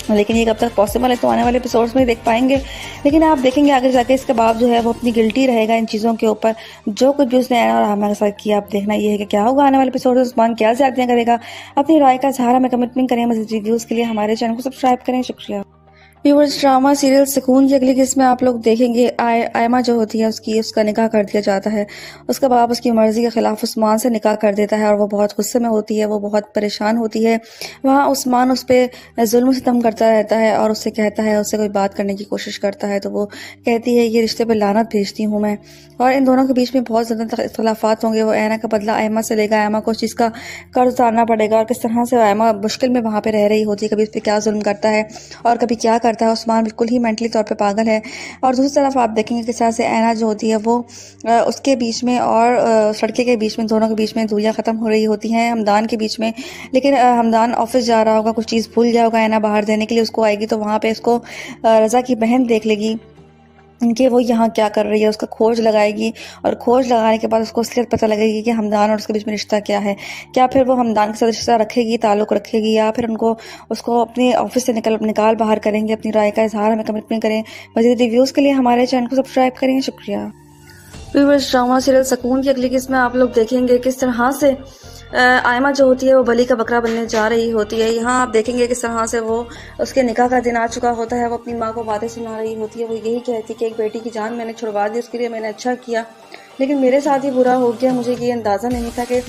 लेकिन ये कब तक पॉसिबल है तो आने वाले एपिसोड्स में देख पाएंगे। लेकिन आप देखेंगे आगे जाके इसके बाप जो है वो अपनी गिल्टी रहेगा इन चीज़ों के ऊपर, जो कुछ भी उसने आयना और आयमा के साथ किया। आप देखना ये है कि क्या होगा आने वाले एपिसोड में, उस्मान क्या ज़्यादतियाँ करेगा। अपनी राय का इज़हार हमें कमिटमेंट करें। मज़ीद वीडियोज़ के लिए हमारे चैनल को सब्सक्राइब करें। शुक्रिया। व्यूअर्स, ड्रामा सीरियल सुकून की अगली किस्त में आप लोग देखेंगे आयमा जो होती है उसका निकाह कर दिया जाता है। उसका बाप उसकी मर्ज़ी के ख़िलाफ़ उस्मान से निकाह कर देता है और वो बहुत गुस्से में होती है, वो बहुत परेशान होती है। वहाँ उस्मान उस पर जुल्म सितम करता रहता है और उससे कहता है, उससे कोई बात करने की कोशिश करता है तो वो कहती है ये रिश्ते पर लानत भेजती हूँ मैं। और इन दोनों के बीच में बहुत ज़्यादा इख्तलाफात होंगे। वो ऐना का बदला आयमा से लेगा, आयमा को उस चीज़ का कर्ज उतारना पड़ेगा और किस तरह से आयमा मुश्किल में वहाँ पर रह रही होती है, कभी उस पर क्या जुल्म करता है और कभी क्या करता है। उस्मान बिल्कुल ही मेंटली तौर पे पागल है। और दूसरी तरफ आप देखेंगे किस तरह से ऐना जो होती है वो उसके बीच में और लड़के के बीच में, दोनों के बीच में दूरियां ख़त्म हो रही होती हैं हमदान के बीच में। लेकिन हमदान ऑफिस जा रहा होगा, कुछ चीज़ भूल गया होगा, ऐना बाहर देने के लिए उसको आएगी तो वहाँ पे उसको रज़ा की बहन देख लेगी कि वो यहाँ क्या कर रही है, उसका खोज लगाएगी और खोज लगाने के बाद उसको असलियत पता लगेगी कि हमदान और उसके बीच में रिश्ता क्या है। क्या फिर वो हमदान के साथ रिश्ता रखेगी, ताल्लुक़ रखेगी, या फिर उसको अपने ऑफिस से निकाल बाहर करेंगे। अपनी राय का इजहार हमें कमिटमेंट करें। मज़ीद रिव्यूज़ के लिए हमारे चैनल को सब्सक्राइब करें। शुक्रिया। व्यूअर्स, ड्रामा सीरियल सुकून की अगली किस्त में आप लोग देखेंगे किस तरह से आयमा जो होती है वो बलि का बकरा बनने जा रही होती है। यहाँ आप देखेंगे किस तरह से वो उसके निकाह का दिन आ चुका होता है। वो अपनी माँ को बातें सुना रही होती है। वो यही कहती है कि एक बेटी की जान मैंने छुड़वा दी, उसके लिए मैंने अच्छा किया, लेकिन मेरे साथ ही बुरा हो गया। मुझे ये अंदाज़ा नहीं था कि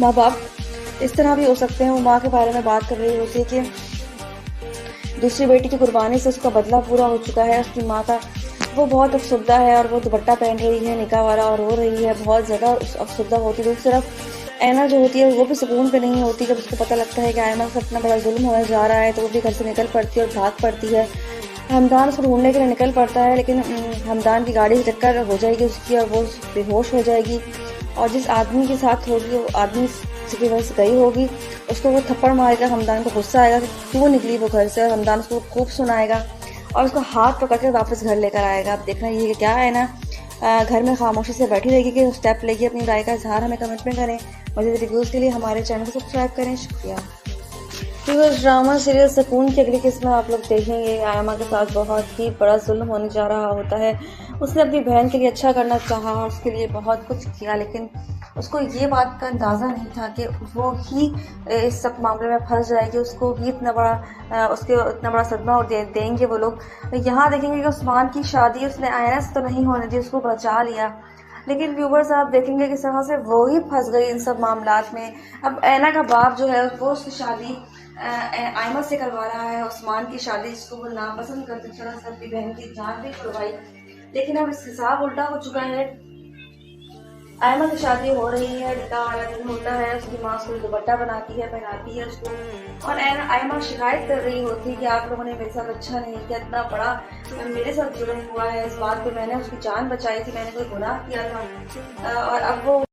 माँ बाप इस तरह भी हो सकते हैं। वो माँ के बारे में बात कर रही होती है कि दूसरी बेटी की कुर्बानी से उसका बदला पूरा हो चुका है। उसकी माँ का वो बहुत अफसुदा है और वो दुपट्टा पहन रही है निकाह वाला और रो रही है, बहुत ज़्यादा अफसुदा होती है। दूसरी तरफ ऐना जो होती है वो भी सुकून पे नहीं होती। जब उसको पता लगता है कि आयमा से इतना बड़ा जुल्म होने जा रहा है तो वो भी घर से निकल पड़ती है और भाग पड़ती है। हमदान उसको ढूंढने के लिए निकल पड़ता है, लेकिन हमदान की गाड़ी की टक्कर हो जाएगी उसकी और वो बेहोश हो जाएगी। और जिस आदमी के साथ होगी वो आदमी जिसकी वजह से गई होगी उसको वो थप्पड़ मारेगा। हमदान को गुस्सा आएगा कि क्यों निकली वो घर से, और हमदान उसको खूब सुनाएगा और उसको हाथ पकड़ कर वापस घर लेकर आएगा। आप देखना ये क्या है ना, घर में खामोशी से बैठी रहेगी कि स्टेप लेगी। अपनी राय का इजहार हमें कमिटमेंट करें। मज़ीद रिव्यूज़ के लिए हमारे चैनल को सब्सक्राइब करें। शुक्रिया। ड्रामा सीरियल सुकून की अगली किस्म आप लोग देखेंगे। आयमा के साथ बहुत ही बड़ा जुल्म होने जा रहा होता है। उसने अपनी बहन के लिए अच्छा करना चाहा, उसके लिए बहुत कुछ किया, लेकिन उसको ये बात का अंदाज़ा नहीं था कि वो ही इस सब मामले में फंस जाएगी, उसको भी इतना बड़ा सदमा और देंगे वो लोग। यहाँ देखेंगे कि उस्मान की शादी उसने आयना से तो नहीं होने दी, उसको बचा लिया, लेकिन व्यूवर्स आप देखेंगे कि तरह से वो ही फंस गई इन सब मामलात में। अब ऐना का बाप जो है वो उसकी शादी आयमा से करवा रहा है, उस्मान की शादी जिसको वो नापसंद करते चला से अपनी बहन की जान भी छुड़वाई, लेकिन अब इस हिसाब उल्टा हो चुका है। आयमा की शादी हो रही है, निकाह वाला दिन होता है, उसकी माँ उसको दुपट्टा बनाती है, पहनाती है उसको, और आयमा शिकायत कर रही होती है कि आप लोगों ने मेरे साथ अच्छा नहीं किया, इतना बड़ा मेरे साथ जुर्म हुआ है, इस बात पे मैंने उसकी जान बचाई थी, मैंने कोई गुनाह किया था, और अब वो